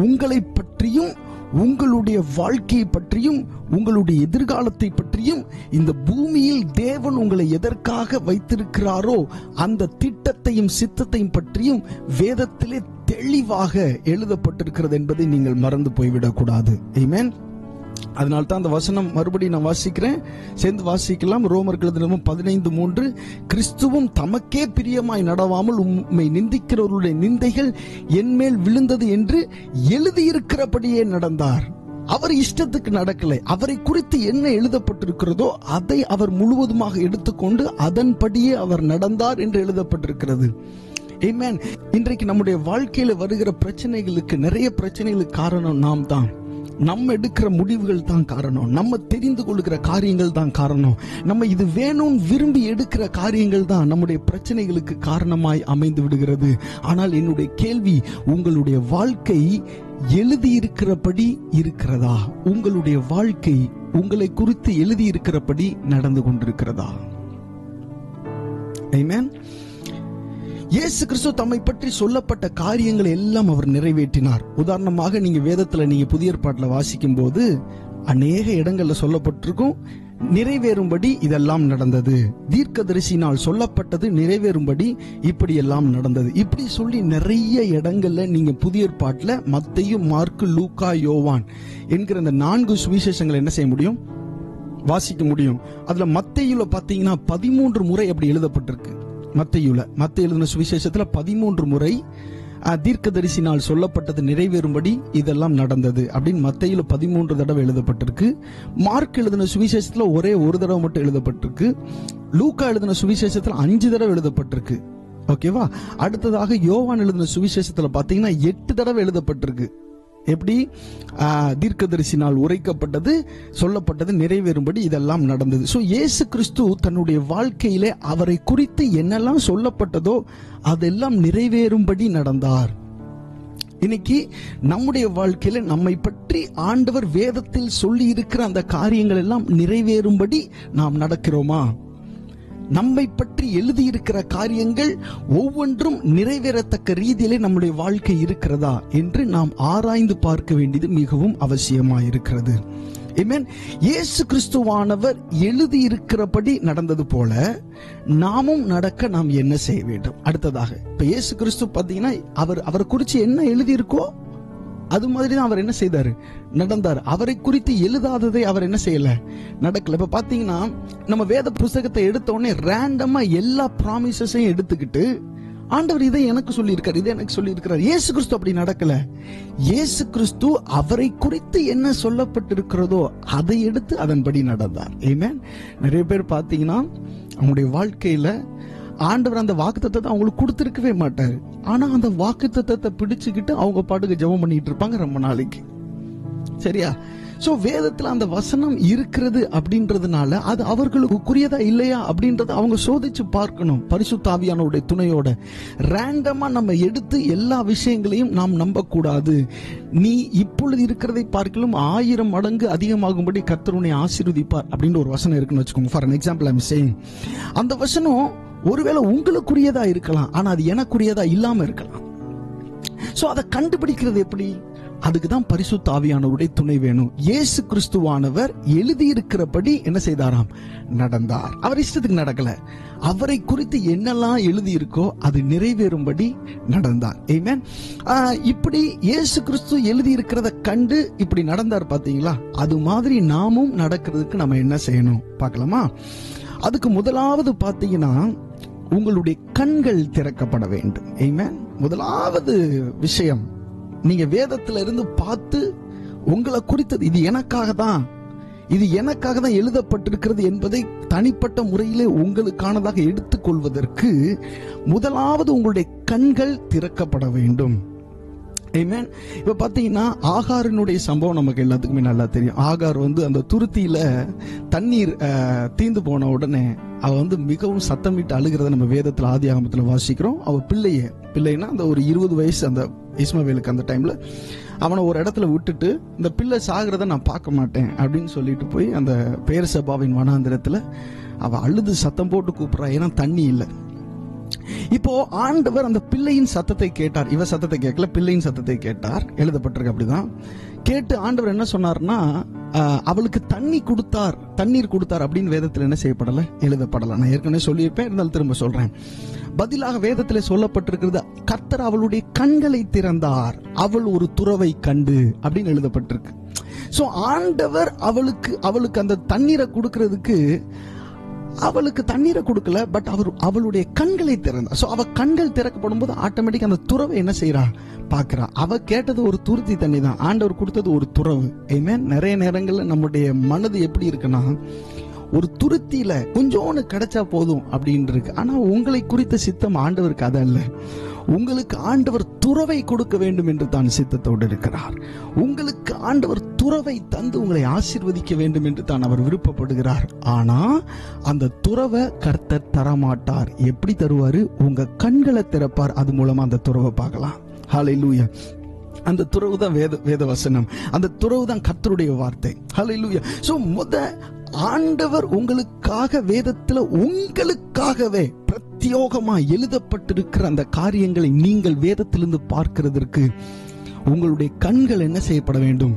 உங்களை பற்றியும் உங்களுடைய வாழ்க்கையை பற்றியும் உங்களுடைய எதிர்காலத்தை பற்றியும் இந்த பூமியில் தேவன் உங்களை எதற்காக வைத்திருக்கிறாரோ அந்த திட்டத்தையும் சித்தத்தையும் பற்றியும் வேதத்திலே தெளிவாக எழுதப்பட்டிருக்கிறது என்பதை நீங்கள் மறந்து போய்விடக்கூடாது. ஆமென். அதனால தான் அந்த வசனம் மறுபடியும் நான் வாசிக்கிறேன், சேர்ந்து வாசிக்கலாம். ரோமர்கள் 15:3, கிறிஸ்துவும் தமக்கே பிரியமாய் நடவாமல் உம்மை நிந்திக்கிறவர்களுடைய நிந்தைகள் என்மேல் விழுந்தது என்று எழுதியிருக்கிறபடியே நடந்தார். அவர் இஷ்டத்துக்கு நடக்கலை, அவரை குறித்து என்ன எழுதப்பட்டிருக்கிறதோ அதை அவர் முழுவதுமாக எடுத்துக்கொண்டு அதன்படியே அவர் நடந்தார் என்று எழுதப்பட்டிருக்கிறது. ஆமென். இன்றைக்கு நம்முடைய வாழ்க்கையில வருகிற பிரச்சனைகளுக்கு, நிறைய பிரச்சனைகளுக்கு காரணம் நாம் தான். நம்ம எடுக்கிற முடிவுகள் தான் காரணம், நம்ம தெரிந்து கொள்கிற காரியங்கள் தான் காரணம், நம்ம இது வேணும் விரும்பி எடுக்கிற காரியங்கள் தான் நம்முடைய பிரச்சனைகளுக்கு காரணமாய் அமைந்து விடுகிறது. ஆனால் என்னுடைய கேள்வி, உங்களுடைய வாழ்க்கை எழுதியிருக்கிறபடி இருக்கிறதா? உங்களுடைய வாழ்க்கை உங்களை குறித்து எழுதியிருக்கிறபடி நடந்து கொண்டிருக்கிறதா? ஆமென். இயேசு கிறிஸ்து தம்மை பற்றி சொல்லப்பட்ட காரியங்களை எல்லாம் அவர் நிறைவேற்றினார். உதாரணமாக நீங்க வேதத்துல நீங்க புதிய ஏற்பாட்டுல வாசிக்கும் போது அநேக இடங்கள்ல சொல்லப்பட்டிருக்கும், நிறைவேறும்படி இதெல்லாம் நடந்தது, தீர்க்கதரிசினால் சொல்லப்பட்டது நிறைவேறும்படி இப்படி எல்லாம் நடந்தது, இப்படி சொல்லி நிறைய இடங்கள்ல நீங்க புதிய ஏற்பாட்டுல மத்தேயு, மார்க்கு, லூக்கா, யோவான் என்கிற இந்த 4 சுவிசேஷங்களை என்ன செய்ய முடியும்? வாசிக்க முடியும். அதுல மத்தேயுல பாத்தீங்கன்னா 13 முறை அப்படி எழுதப்பட்டிருக்கு. மத்தேயு எழுதின சுவிசேஷத்துல 13 முறை தீர்க்கதரிசினால் சொல்லப்பட்டது நிறைவேறும்படி இதெல்லாம் நடந்தது அப்படின்னு மத்தேயுல 13 தடவை எழுதப்பட்டிருக்கு. மார்க் எழுதின சுவிசேஷத்துல ஒரே ஒரு தடவை மட்டும் எழுதப்பட்டிருக்கு. லூக்கா எழுதின சுவிசேஷத்துல 5 தடவை எழுதப்பட்டிருக்கு. ஓகேவா? அடுத்ததாக யோவான் எழுதின சுவிசேஷத்துல பாத்தீங்கன்னா 8 தடவை எழுதப்பட்டிருக்கு. எப்படி? தீர்க்கதரிசினால் உரைக்கப்பட்டது, சொல்லப்பட்டது நிறைவேறும்படி இதெல்லாம் நடந்தது. சோ இயேசு கிறிஸ்து தன்னுடைய வாழ்க்கையிலே அவரை குறித்து என்னெல்லாம் சொல்லப்பட்டதோ அதெல்லாம் நிறைவேறும்படி நடந்தார். இன்னைக்கு நம்முடைய வாழ்க்கையில நம்மை பற்றி ஆண்டவர் வேதத்தில் சொல்லி இருக்கிற அந்த காரியங்கள் எல்லாம் நிறைவேறும்படி நாம் நடக்கிறோமா? நம்மை பற்றி எழுதியிருக்கிற காரியங்கள் ஒவ்வொன்றும் நிறைவேறத்தக்க ரீதியிலே நம்முடைய வாழ்க்கை இருக்கிறதா என்று நாம் ஆராய்ந்து பார்க்க வேண்டியது மிகவும் அவசியமாயிருக்கிறது. ஆமென். இயேசு கிறிஸ்துவானவர் எழுதியிருக்கிறபடி நடந்தது போல நாமும் நடக்க நாம் என்ன செய்ய வேண்டும்? அடுத்ததாக இப்ப இயேசு கிறிஸ்து பாத்தீங்கன்னா அவர் குறித்து என்ன எழுதியிருக்கோ அது மாதிரி தான் அவர் என்ன செய்தாரு? நடந்தார். அவரை குறித்து எழுதாததை அவர் என்ன செய்யல? நடக்கல. இப்ப பாத்தீங்கன்னா நம்ம வேத புஸ்தகத்தை எடுத்த உடனே ரேண்டமா எல்லா ப்ராமிசஸையும் எடுத்துக்கிட்டு ஆண்டவர் இதை எனக்கு சொல்லி இருக்காரு, இதை எனக்கு சொல்லி இருக்கிறார். இயேசு கிறிஸ்து அப்படி நடக்கல. இயேசு கிறிஸ்து அவரை குறித்து என்ன சொல்லப்பட்டிருக்கிறதோ அதை எடுத்து அதன்படி நடந்தார். ஆமென். நிறைய பேர் பாத்தீங்கன்னா அவங்களுடைய வாழ்க்கையில ஆண்டவர் அந்த வாக்குத்தத்தத்தை அவங்களுக்கு கொடுத்திருக்கவே மாட்டாரு. ஆனா அந்த வாக்குத்தத்தத்தை பிடிச்சுக்கிட்டு அவங்க பாட்டுக்கு ஜெபம் பண்ணிட்டு இருப்பாங்க ரொம்ப நாளைக்கு. சரியா? சோ வேதத்துல அந்த வசனம் இருக்கிறது அப்படின்றதுனால அது அவர்களுக்குரியதா இல்லையா அப்படின்றத அவங்க சோதிச்சு பார்க்கணும் பரிசுத்த ஆவியானவருடைய துணையோட. ரேண்டமா நம்ம எடுத்து எல்லா விஷயங்களையும் நாம் நம்ப கூடாது. நீ இப்பொழுது இருக்கிறதை பார்க்கலும் 1000 மடங்கு அதிகமாகும்படி கர்த்தர் உன்னை ஆசீர்வதிப்பார் அப்படின்னு ஒரு வசனம் இருக்குன்னு வச்சுக்கோங்க. For an example I'm saying, அந்த வசனம் ஒருவேளை உங்களுக்குரியதா இருக்கலாம், ஆனா அது எனக்குரியதா இல்லாம இருக்கலாம். சோ அதை கண்டுபிடிக்கிறது எப்படி? அதுக்குதான் பரிசுத்த ஆவியானவருடைய துணை வேணும். இயேசு கிறிஸ்துவானவர் எழுதியிருக்கிறபடி என்ன செய்தாராம்? நடந்தார். அவர் இஷ்டத்துக்கு நடக்கல. அவரை குறித்து என்னெல்லாம் எழுதி இருக்கோ அது நிறைவேறும்படி நடந்தார். ஆமென். இப்படி இயேசு கிறிஸ்து எழுதி இருக்கிறத கண்டு இப்படி நடந்தார் பாத்தீங்களா? அது மாதிரி நாமும் நடக்கிறதுக்கு நம்ம என்ன செய்யணும் பார்க்கலாமா? அதுக்கு முதலாவது பாத்தீங்கன்னா உங்களுடைய கண்கள் திறக்கப்பட வேண்டும். ஆமென். முதலாவது விஷயம், நீங்க வேதத்துல இருந்து பார்த்து உங்களை குறித்தது இது எனக்காக தான், இது எனக்காக தான் எழுதப்பட்டிருக்கிறது என்பதை தனிப்பட்ட முறையிலே உங்களுக்கானதாக எடுத்துக்கொள்வதற்கு முதலாவது உங்களுடைய கண்கள் திறக்கப்பட வேண்டும். ஆமென். இப்ப பாத்தீங்கன்னா ஆகாரினுடைய சம்பவம் நமக்கு எல்லாத்துக்குமே நல்லா தெரியும். ஆகார் அந்த துருத்தியில தண்ணீர் தீந்து போன உடனே அவ மிகவும் சத்தமிட்டு அழுகிறத நம்ம வேதத்துல ஆதியாகமத்துல வாசிக்கிறோம். அவ பிள்ளைன்னா அந்த ஒரு 20 வயசு அந்த இஸ்மவேலுக்கு அந்த டைம்ல அவனை ஒரு இடத்துல விட்டுட்டு இந்த பிள்ளை சாகிறத நான் பார்க்க மாட்டேன் அப்படின்னு சொல்லிட்டு போய் அந்த பெயர்சபாவின் வனாந்திரத்துல அவ அழுது சத்தம் போட்டு கூப்பிடுறா. ஏன்னா தண்ணி இல்லை. இப்போ ஆண்டவர் அந்த பிள்ளையின் சத்தத்தை கேட்டார். இவ சத்தத்தை கேட்கல, பிள்ளையின் சத்தத்தை கேட்டார். எழுதப்பட்டிருக்கு அப்படிதான். கேட்டு ஆண்டவர் என்ன சொன்னார்னா, அவளுக்கு தண்ணீர் கொடுத்தார் அப்படின்னு வேதத்தில் என்ன செய்யப்படல, எழுதப்படல. நான் ஏற்கனவே சொல்லியிருப்பேன், இருந்தாலும் திரும்ப சொல்றேன். பதிலாக வேதத்தில் சொல்லப்பட்டிருக்கிறது, கர்த்தர் அவளுடைய கண்களை திறந்தார், அவள் ஒரு துறவை கண்டு அப்படின்னு எழுதப்பட்டிருக்கு. சோ ஆண்டவர் அவளுக்கு அந்த தண்ணீரை கொடுக்கிறதுக்கு அவளுக்கு தண்ணீரை கொடுக்கல, பட் அவளுடைய கண்களை திறந்தார். சோ அவ கண்கள் திறக்கப்படும் போது ஆட்டோமேட்டிக் அந்த துறவை என்ன செய்யறா, பாக்குறா. அவ கேட்டது ஒரு துருத்தி தண்ணி தான், ஆண்டவர் கொடுத்தது ஒரு துறவு. ஆமென். நிறைய நேரங்கள்ல நம்முடைய மனது எப்படி இருக்குன்னா, ஒரு துருத்தியில கொஞ்சோன்னு கிடைச்சா போதும் அப்படின்னு இருக்கு. ஆனா உங்களை குறித்த சித்தம் ஆண்டவருக்கு அதல்ல. உங்களுக்கு ஆண்டவர் துறவை கொடுக்க வேண்டும் என்று தான் சித்தத்தோடு இருக்கிறார். உங்களுக்கு ஆண்டவர் துறவை தந்து உங்களை ஆசீர்வதிக்க வேண்டும் என்று தான் அவர் விருப்பப்படுகிறார். ஆனா அந்த துறவை கர்த்தர் தரமாட்டார். எப்படி தருவாரு? உங்க கண்களை திறப்பார். அது மூலமா அந்த துறவை பார்க்கலாம். ஹல்லேலூயா. அந்த துறவு தான் வேத வசனம். அந்த துறவு தான் கர்த்தருடைய வார்த்தை. ஹல்லேலூயா. சோ ஆண்டவர் உங்களுக்காக வேதத்துல உங்களுக்காகவே பிரத்யோகமா எழுதப்பட்டிருக்கிற அந்த காரியங்களை நீங்கள் வேதத்திலிருந்து பார்க்கிறதற்கு உங்களுடைய கண்கள் என்ன செய்யப்பட வேண்டும்?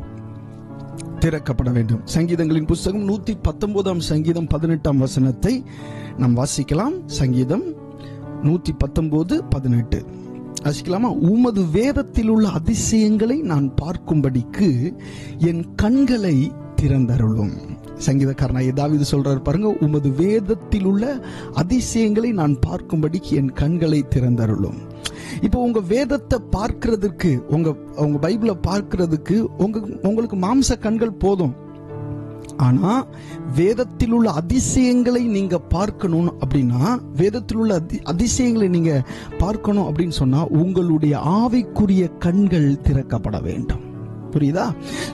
திறக்கப்பட வேண்டும். சங்கீதங்களின் புஸ்தகம் 119 சங்கீதம் 18 வசனத்தை நாம் வாசிக்கலாம். சங்கீதம் 119:18 வாசிக்கலாமா? உமது வேதத்தில் உள்ள அதிசயங்களை நான் பார்க்கும்படிக்கு என் கண்களை திறந்தருளும். சங்கீதக்காரனாகிய தாவீது சொல்றாரு பாருங்க, உமது வேதத்தில் உள்ள அதிசயங்களை நான் பார்க்கும்படிக்கு என் கண்களை திறந்தருளும். இப்போ உங்க வேதத்தை பார்க்கிறதுக்கு, உங்க பைபிளை பார்க்கிறதுக்கு உங்களுக்கு மாம்ச கண்கள் போதும். ஆனா வேதத்தில் உள்ள அதிசயங்களை நீங்க பார்க்கணும் அப்படின்னா, வேதத்தில் உள்ள அதிசயங்களை நீங்க பார்க்கணும் அப்படின்னு சொன்னா உங்களுடைய ஆவிக்குரிய கண்கள் திறக்கப்பட வேண்டும். புரியுதா?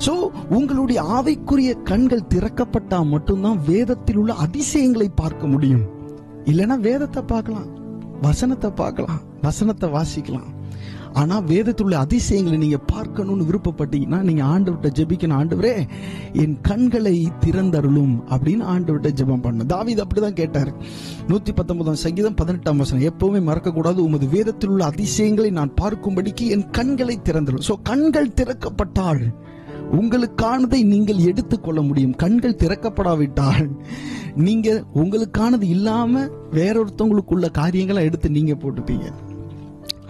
சோ உங்களுடைய ஆவிக்குரிய கண்கள் திறக்கப்பட்டா மட்டும்தான் வேதத்தில் உள்ள அதிசயங்களை பார்க்க முடியும். இல்லைன்னா வேதத்தை பார்க்கலாம், வசனத்தை பார்க்கலாம், வசனத்தை வாசிக்கலாம். ஆனா வேதத்தில் உள்ள அதிசயங்களை நீங்க பார்க்கணும்னு விருப்பப்பட்டீங்கன்னா நீங்க ஆண்டவர்கிட்ட ஜெபிக்கணும். ஆண்டவரே என் கண்களை திறந்தருளும் அப்படின்னு ஆண்டவர்கிட்ட ஜெபம் பண்ணணும். தாவீது அப்படிதான் கேட்டார். 119 சங்கீதம் 18 வசனம் எப்பவுமே மறக்க கூடாது. உமது வேதத்தில் உள்ள அதிசயங்களை நான் பார்க்கும்படிக்கு என் கண்களை திறந்தருளும். சோ கண்கள் திறக்கப்பட்டால் உங்களுக்கானதை நீங்கள் எடுத்துக்கொள்ள முடியும். கண்கள் திறக்கப்படாவிட்டால் நீங்க உங்களுக்கானது இல்லாம வேறொருத்தவங்களுக்குள்ள காரியங்களை எடுத்து நீங்க போட்டுப்பீங்க.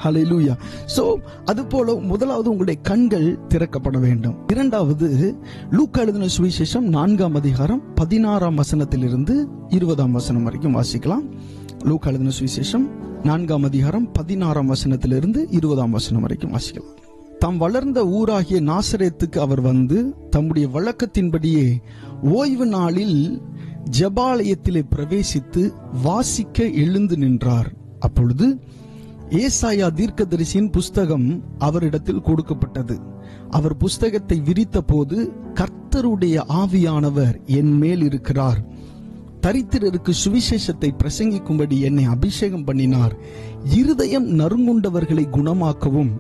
ஹல்லேலூயா. சோ அது போல முதலாவது உங்களுடைய கண்கள் திறக்கப்பட வேண்டும். இரண்டாவது, லூக்கா எழுதின சுவிசேஷம் 4ஆம் அதிகாரம் 16ஆம் வசனத்திலிருந்து 20ஆம் வசனம் வரைக்கும் வாசிக்கலாம். லூக்கா எழுதின சுவிசேஷம் 4ஆம் அதிகாரம் 16ஆம் வசனத்திலிருந்து 20ஆம் வசனம் வரைக்கும் வாசிக்கலாம். தாம் வளர்ந்த ஊராகிய நாசரேத்துக்கு அவர் வந்து தம்முடைய வழக்கத்தின்படியே ஓய்வு நாளில் ஜெபாலயத்திலே பிரவேசித்து வாசிக்க எழுந்து நின்றார். அப்பொழுது ஏசாயா தீர்க்கதரிசியின் புஸ்தகம் அவரிடத்தில் கொடுக்கப்பட்டது. அவர் புஸ்தகத்தை விரித்த போது, கர்த்தருடைய ஆவியானவர் என் மேல் இருக்கிறார், தரித்திரருக்கு சுவிசேஷத்தை பிரசங்கிக்கும்படி என்னை அபிஷேகம் பண்ணினார், இருதயம் நறுங்குண்டவர்களை குணமாக்கவும்,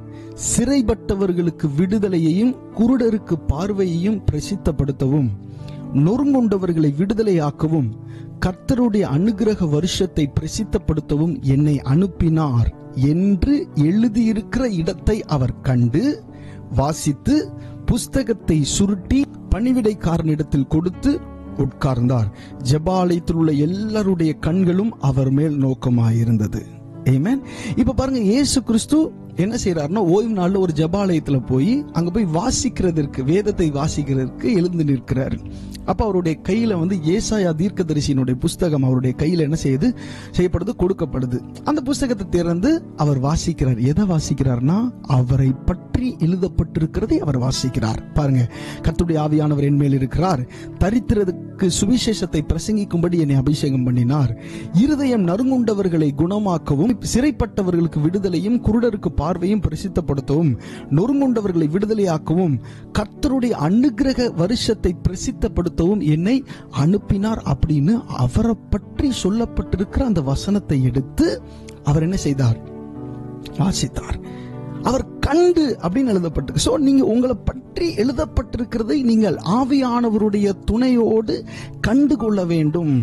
சிறைப்பட்டவர்களுக்கு விடுதலையையும் குருடருக்கு பார்வையையும் பிரசித்தப்படுத்தவும், நொறுங்குண்டவர்களை விடுதலையாக்கவும், கர்த்தருடைய அனுக்கிரக வருஷத்தை பிரசித்தப்படுத்தவும் என்னை அனுப்பினார் என்று எழுதியிருக்கிற இடத்தை அவர் கண்டு வாசித்து புஸ்தகத்தை சுருட்டி பணிவிடைக்காரனிடத்தில் கொடுத்து உட்கார்ந்தார். ஜெபாலயத்தில் உள்ள எல்லாருடைய கண்களும் அவர் மேல் நோக்கமாயிருந்தது. ஆமென். இப்ப பாருங்க, இயேசு கிறிஸ்து என்ன செய்யறாருன்னா, ஓய்வு நாள்ல ஒரு ஜெபாலயத்துல போய் அங்க போய் வாசிக்கிறதற்கு, வேதத்தை வாசிக்கிறதுக்கு எழுந்து நிற்கிறாரு. அப்ப அவருடைய கையில ஏசாயா தீர்க்கதரிசியினுடைய புஸ்தகம் அவருடைய கையில என்ன செய்யப்படுது, கொடுக்கப்படுது. அந்த புஸ்தகத்தை திறந்து அவர் வாசிக்கிறார். எதை வாசிக்கிறார்னா, அவரை பற்றி எழுதப்பட்டிருக்கிறதை அவர் வாசிக்கிறார். பாருங்க, கர்த்தருடைய ஆவியானவர் என் மேல் இருக்கிறார், தரித்திரருக்கு சுவிசேஷத்தை பிரசங்கிக்கும்படி என்னை அபிஷேகம் பண்ணினார், இருதயம் நறுங்குண்டவர்களை குணமாக்கவும், சிறைப்பட்டவர்களுக்கு விடுதலையும், குருடருக்கு பார்வையும் பிரசித்தப்படுத்தவும், நொறுங்குண்டவர்களை விடுதலையாக்கவும், கர்த்தருடைய அனுக்கிரக வருஷத்தை பிரசித்தப்படுத்தவும் என்னை அனுப்பினார் அப்படின்னு அவரை பற்றி சொல்லப்பட்டிருக்கிற அந்த வசனத்தை எடுத்து அவர் என்ன செய்தார், வாசித்தார். அவர் கண்டு அப்படின்னு எழுதப்பட்டிருக்கு. சோ நீங்க உங்களை பற்றி எழுதப்பட்டிருக்கிறதை நீங்கள் ஆவியானவருடைய துணையோடு கண்டு கொள்ள வேண்டும்.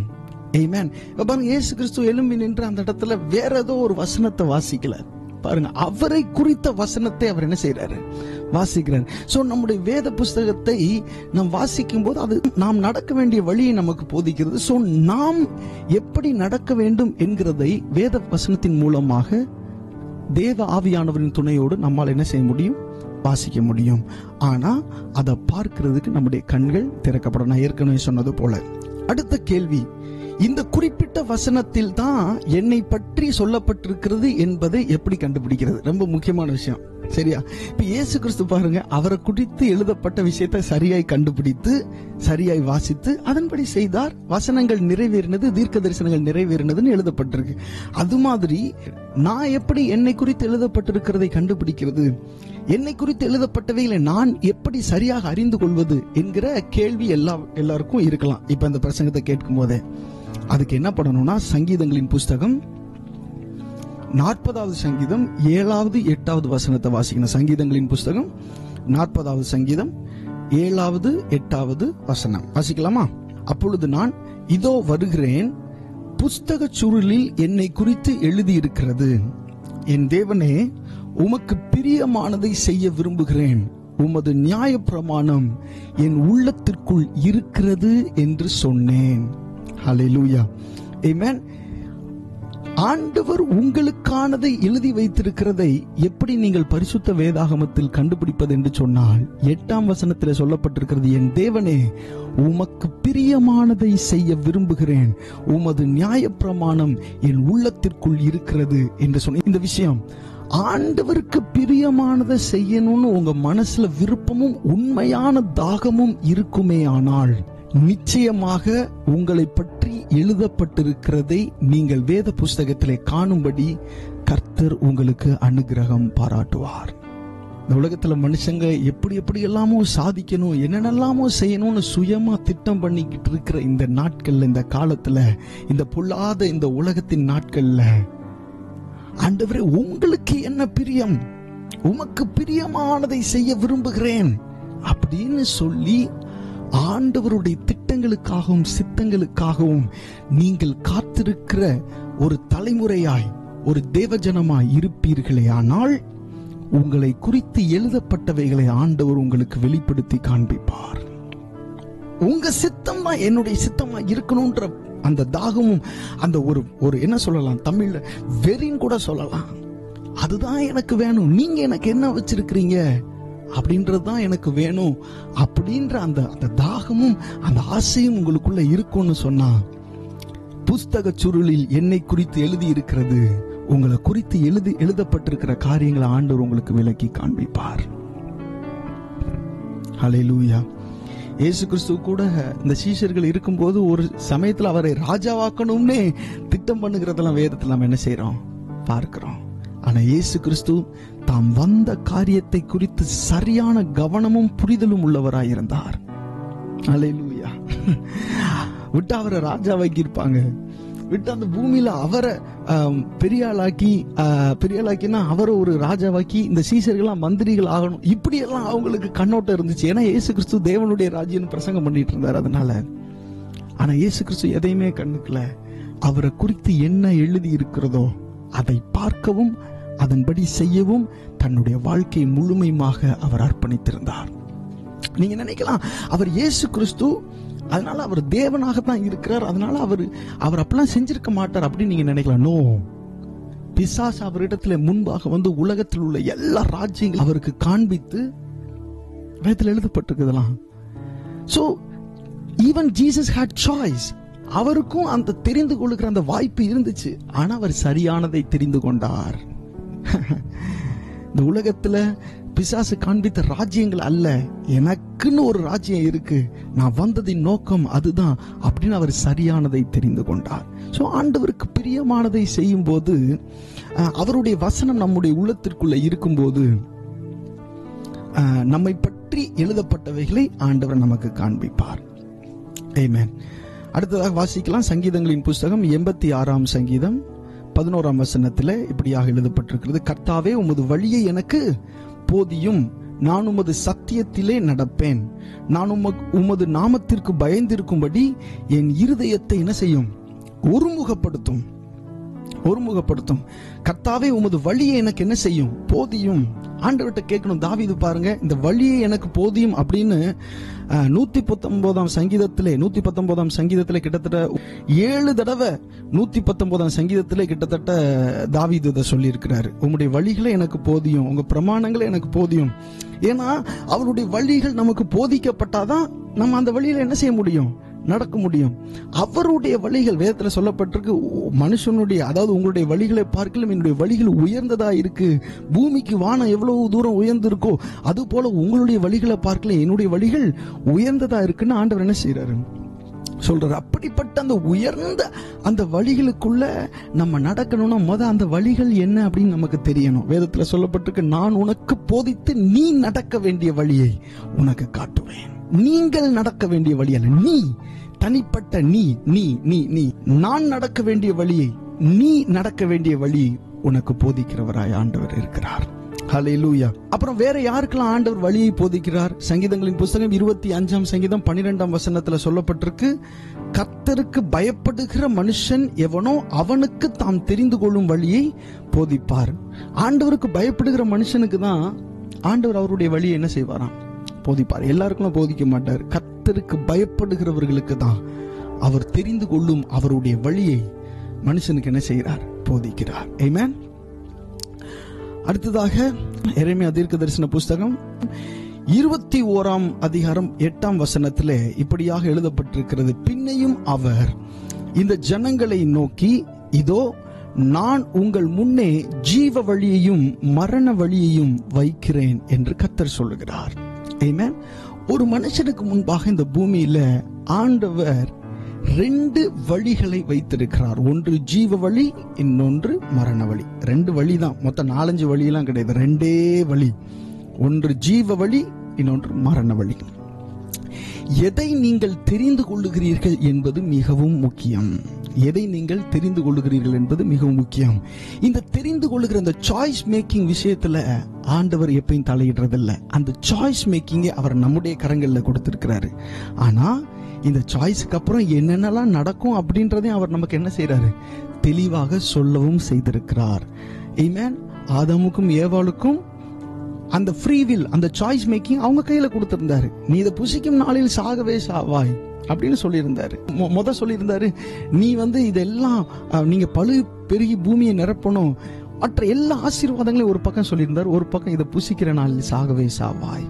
ஆமென். பாருங்க, இயேசு கிறிஸ்து எழும்பி நின்று அந்த இடத்துல வேற ஏதோ ஒரு வசனத்தை வாசிக்கல. பாருங்க, அவரை குறித்த வசனத்தை அவர் என்ன செய்யறாரு, வாசிக்கிறார். சோ நம்முடைய வேத புஸ்தகத்தை நாம் வாசிக்கும் போது அது நாம் நடக்க வேண்டிய வழியை நமக்கு போதிக்கிறது. சோ நாம் எப்படி நடக்க வேண்டும் என்கிறதை வேத வசனத்தின் மூலமாக தேவ ஆவியானவரின் துணையோடு நம்மால் என்ன செய்ய முடியும், வாசிக்க முடியும். ஆனா அதை பார்க்கிறதுக்கு நம்முடைய கண்கள் திறக்கப்படும். நான் ஏற்கனவே சொன்னது போல. அடுத்த கேள்வி, இந்த குறிப்பிட்ட வசனத்தில் தான் என்னை பற்றி சொல்லப்பட்டிருக்கிறது என்பதை எப்படி கண்டுபிடிக்கிறது? ரொம்ப முக்கியமான விஷயம். சரியா? இப்ப இயேசு கிறிஸ்து பாருங்க, அவரை குறித்து எழுதப்பட்ட விஷயத்தை சரியாய் கண்டுபிடித்து சரியாய் வாசித்து அதன்படி செய்தார். வசனங்கள் நிறைவேறினது, தீர்க்க தரிசனங்கள் நிறைவேறினதுன்னு எழுதப்பட்டிருக்கு. அது மாதிரி நான் எப்படி என்னை குறித்து எழுதப்பட்டிருக்கிறதை கண்டுபிடிக்கிறது, என்னை குறித்து எழுதப்பட்டவைகளை நான் எப்படி சரியாக அறிந்து கொள்வது என்கிற கேள்வி எல்லாருக்கும் இருக்கலாம். இப்ப இந்த பிரசங்கத்தை கேட்கும் போதே அதுக்கு என்ன பண்ணணும்னா, சங்கீதங்களின் புஸ்தகம் 40வது சங்கீதம் 7வது 8வது வசனத்தை வாசிக்கணும். சங்கீதங்களின் புஸ்தகம் 40வது சங்கீதம் 7வது 8வது வசனம் வாசிக்கலாமா? அப்பொழுது நான் இதோ வருகிறேன், புஸ்தக சுருளில் என்னை குறித்து எழுதியிருக்கிறது, என் தேவனே உமக்கு பிரியமானதை செய்ய விரும்புகிறேன், உமது நியாய பிரமாணம் என் உள்ளத்திற்குள் இருக்கிறது என்று சொன்னேன். ஹல்லேலூயா. ஆமென். ஆண்டவர் உங்களுக்கானதை எழுதி வைத்திருக்கிறதை எப்படி நீங்கள் பரிசுத்த வேதாகமத்தில் கண்டுபிடிப்பது என்று சொன்னால், 8ஆம் வசனத்தில் சொல்லப்பட்டிருக்கிறது, என் தேவனே உமக்கு பிரியமானதை செய்ய விரும்புகிறேன், உமது நியாய பிரமாணம் என் உள்ளத்திற்குள் இருக்கிறது என்று சொன்ன இந்த விஷயம். ஆண்டவருக்கு பிரியமானதை செய்யணும்னு உங்க மனசுல விருப்பமும் உண்மையான தாகமும் இருக்குமே ஆனால், நிச்சயமாக உங்களை பற்றி எழுதப்பட்டிருக்கிறதை நீங்கள் வேத புஸ்தகத்திலே காணும்படி கர்த்தர் உங்களுக்கு அனுகிரகம் பாராட்டுவார். இந்த உலகத்துல மனுஷங்க எப்படி எல்லாமோ சாதிக்கணும், என்னென்னலாமோ செய்யணும்னு சுயமா திட்டம் பண்ணிக்கிட்டு இருக்கிற இந்த நாட்கள்ல, இந்த காலத்துல, இந்த பொல்லாத இந்த உலகத்தின் நாட்கள்ல, ஆண்டவரே உங்களுக்கு என்ன பிரியம், உமக்கு பிரியமானதை செய்ய விரும்புகிறேன் அப்படின்னு சொல்லி ஆண்டவருடைய திட்டங்களுக்காகவும் சித்தங்களுக்காகவும் நீங்கள் காத்திருக்கிற ஒரு தலைமுறையாய், ஒரு தேவஜனமாய் இருப்பீர்களே ஆனால், உங்களை குறித்து எழுதப்பட்டவைகளை ஆண்டவர் உங்களுக்கு வெளிப்படுத்தி காண்பிப்பார். உங்க சித்தமா என்னுடைய சித்தமா இருக்கணும்ன்ற அந்த தாகமும், அந்த ஒரு என்ன சொல்லலாம், தமிழ்ல வெறின்னு கூட சொல்லலாம், அதுதான் எனக்கு வேணும். நீங்க எனக்கு என்ன வச்சிருக்கிறீங்க அப்படின்றதுதான் எனக்கு வேணும் அப்படின்ற அந்த தாகமும் அந்த ஆசையும் உங்களுக்குள்ள இருக்கும்னு சொன்னா, புஸ்தக சுருளில் என்னை குறித்து எழுதி இருக்கிறது, உங்களை குறித்து எழுதப்பட்டிருக்கிற காரியங்களை ஆண்டவர் உங்களுக்கு விளக்கி காண்பிப்பார். ஹல்லேலூயா. இயேசு கிறிஸ்து கூட இந்த சீஷர்கள் இருக்கும்போது ஒரு சமயத்துல அவரை ராஜாவாக்கணும்னே திட்டம் பண்ணுகிறதெல்லாம் வேதத்துல நம்ம என்ன செய்யறோம், பார்க்கிறோம். ஆனா இயேசு கிறிஸ்து தாம் வந்த காரியத்தை குறித்து சரியான கவனமும் புரிதலும் உள்ளவராயிருந்தார். ஹல்லேலூயா. விட்டு அவரை ராஜாவாக்கி இருப்பாங்க, விட்டு அந்த பூமியில அவரை பெரியாளாக்கினா அவரை ஒரு ராஜாவாக்கி இந்த சீசர்கள்லாம் மந்திரிகள் ஆகணும், இப்படி எல்லாம் அவங்களுக்கு கண்ணோட்டம் இருந்துச்சு. ஏன்னா இயேசு கிறிஸ்து தேவனுடைய ராஜ்யம் பிரசங்கம் பண்ணிட்டு இருந்தார், அதனால. ஆனா இயேசு கிறிஸ்து எதையுமே கண்டுக்கல. அவரை குறித்து என்ன எழுதி இருக்கிறதோ அதை பார்க்கவும் அதன்படி செய்யவும் தன்னுடைய வாழ்க்கை முழுமையாக அவர் அர்ப்பணித்திருந்தார். நீங்க நினைக்கலாம் அவர் இயேசு கிறிஸ்து, அதனால அவர் தேவனாகத்தான் இருக்கிறார், அதனால அவர் அப்படிலாம் செஞ்சிருக்க மாட்டார் அப்படின்னு நீங்க நினைக்கலாம். நோ, பிசாசு அவரிடத்துல முன்பாக வந்து உலகத்தில் உள்ள எல்லா ராஜ்யங்களும் அவருக்கு காண்பித்து வேதத்தில் எழுதப்பட்டிருக்குதெல்லாம். So even Jesus had choice. அவருக்கும் அந்த தெரிந்து கொள்ளுகிற அந்த வாய்ப்பு இருந்துச்சு. ஆனா அவர் சரியானதை தெரிந்து கொண்டார். இந்த உலகத்துல பிசாசு காண்பித்த ராஜ்யங்கள் அல்ல, எனக்குன்னு ஒரு ராஜ்யம் இருக்கு, நான் வந்ததின் நோக்கம் அதுதான் அப்படின்னு அவர் சரியானதை தெரிந்து கொண்டார். ஸோ ஆண்டவருக்கு பிரியமானதை செய்யும் போது, அவருடைய வசனம் நம்முடைய உள்ளத்திற்குள்ள இருக்கும்போது, நம்மை பற்றி எழுதப்பட்டவைகளை ஆண்டவர் நமக்கு காண்பிப்பார். ஆமென். அடுத்ததாக வாசிக்கலாம் சங்கீதங்களின் புஸ்தகம் 86ஆம் சங்கீதம் 11ஆம் வசனத்தில் இப்படியாக எழுதப்பட்டிருக்கிறது. கர்த்தாவே, உமது வழியை எனக்கு போதியும், நான் உமது சத்தியத்திலே நடப்பேன். நான் உமது நாமத்திற்கு பயந்திருக்கும்படி என் இருதயத்தை என்ன செய்யும்? ஒருமுகப்படுத்தும். கர்த்தாவே, உமது வழியை எனக்கு என்ன செய்யும்? போதியும். ஆண்டவர்கிட்ட கேட்கணும். தாவீது பாருங்க, இந்த வழியை எனக்கு போதியும் அப்படின்னு 119ஆம் சங்கீதத்திலே கிட்டத்தட்ட 7 தடவை 119ஆம் சங்கீதத்திலே கிட்டத்தட்ட தாவீது இதை சொல்லி இருக்கிறாரு. உங்களுடைய வழிகளை எனக்கு போதியும், உங்க பிரமாணங்களை எனக்கு போதியும். ஏன்னா அவருடைய வழிகள் நமக்கு போதிக்கப்பட்டாதான் நம்ம அந்த வழியில என்ன செய்ய முடியும்? நடக்க முடியும். அவருடைய வழிகள் வேதத்துல சொல்லப்பட்டிருக்கு. மனுஷனுடைய, அதாவது உங்களுடைய வழிகளை பார்க்கலாம் என்னுடைய வழிகள் உயர்ந்ததா இருக்கு. பூமிக்கு வானம் எவ்வளவு தூரம் உயர்ந்திருக்கோ அது போல உங்களுடைய வழிகளை பார்க்கலாம் என்னுடைய வழிகள் உயர்ந்ததா இருக்குன்னு ஆண்டவர் என்ன செய்யறாரு? சொல்றாரு. அப்படிப்பட்ட அந்த உயர்ந்த அந்த வழிகளுக்குள்ள நம்ம நடக்கணும்னா அந்த வழிகள் என்ன அப்படின்னு நமக்கு தெரியணும். வேதத்துல சொல்லப்பட்டிருக்கு, நான் உனக்கு போதித்து நீ நடக்க வேண்டிய வழியை உனக்கு காட்டுவேன். நீங்கள் நடக்க வேண்டிய வழி அல்ல, நீ தனிப்பட்ட நீ நீ நீ நீ நான் நடக்க வேண்டிய வழியை, நீ நடக்க வேண்டிய வழி உனக்கு போதிக்கிறவராய் ஆண்டவர் இருக்கிறார். ஹல்லேலூயா. அப்புறம் வேற யாருக்கெல்லாம் ஆண்டவர் வழியை போதிக்கிறார்? சங்கீதங்களின் புஸ்தகம் 25ஆம் சங்கீதம் 12ஆம் வசனத்துல சொல்லப்பட்டிருக்கு, கர்த்தருக்கு பயப்படுகிற மனுஷன் எவனோ அவனுக்கு தாம் தெரிந்து கொள்ளும் வழியை போதிப்பார். ஆண்டவருக்கு பயப்படுகிற மனுஷனுக்கு தான் ஆண்டவர் அவருடைய வழியை என்ன செய்வாராம்? போதிப்பார். எல்லாருக்கும் போதிக்க மாட்டார். கர்த்தருக்கு பயப்படுகிறவர்களுக்கு தான் அவர் தெரிந்து கொள்ளும் அவருடைய வழியை மனுஷனுக்கு என்ன செய்கிறார்? போதிக்கிறார். ஆமென். அடுத்ததாக எரேமியா தீர்க்கதரிசன புஸ்தகம் 21ஆம் அதிகாரம் 8ஆம் வசனத்திலே இப்படியாக எழுதப்பட்டிருக்கிறது. பின்னையும் அவர் இந்த ஜனங்களை நோக்கி, இதோ நான் உங்கள் முன்னே ஜீவ வழியையும் மரண வழியையும் வைக்கிறேன் என்று கர்த்தர் சொல்லுகிறார். ஆமென். ஒரு மனுஷனுக்கு முன்பாக இந்த பூமியில ஆண்டவர் 2 வழிகளை வைத்திருக்கிறார். ஒன்று ஜீவ வழி, இன்னொன்று மரண வழி. 2 வழி தான், மொத்தம் 4-5 வழியெல்லாம் கிடையாது. 2 வழி. ஒன்று ஜீவ வழி, இன்னொன்று மரண வழி. எதை நீங்கள் தெரிந்து கொள்ளுகிறீர்கள் என்பது மிகவும் முக்கியம். இந்த தெரிந்து கொள்ளுகிற இந்த சாய்ஸ் மேக்கிங் விஷயத்துல ஆண்டவர் எப்பயும் தலையிடுறதில்ல. அந்த சாய்ஸ் மேக்கிங்கை அவர் நம்முடைய கரங்கள்ல கொடுத்திருக்கிறாரு. ஆனா இந்த சாய்ஸுக்கு அப்புறம் என்னென்னலாம் நடக்கும் அப்படின்றதையும் அவர் நமக்கு என்ன செய்யறாரு? தெளிவாக சொல்லவும் செய்திருக்கிறார். ஆமென். ஆதாமுக்கும் ஏவாளுக்கும் அந்த ஃப்ரீ வில், அந்த சாய்ஸ் மேக்கிங் அவங்க கையில கொடுத்திருந்தாரு. நீ இதை புசிக்கும் நாளில் சாகவே சாவாய் அப்படின்னு சொல்லியிருந்தாரு. சொல்லியிருந்தாரு, நீ இதெல்லாம் நீங்க பழு பெருகி பூமியை நிரப்பணும், மற்ற எல்லா ஆசீர்வாதங்களையும் ஒரு பக்கம் சொல்லியிருந்தார். ஒரு பக்கம் இதை புசிக்கிற நாளில் சாகவே சாவாய்.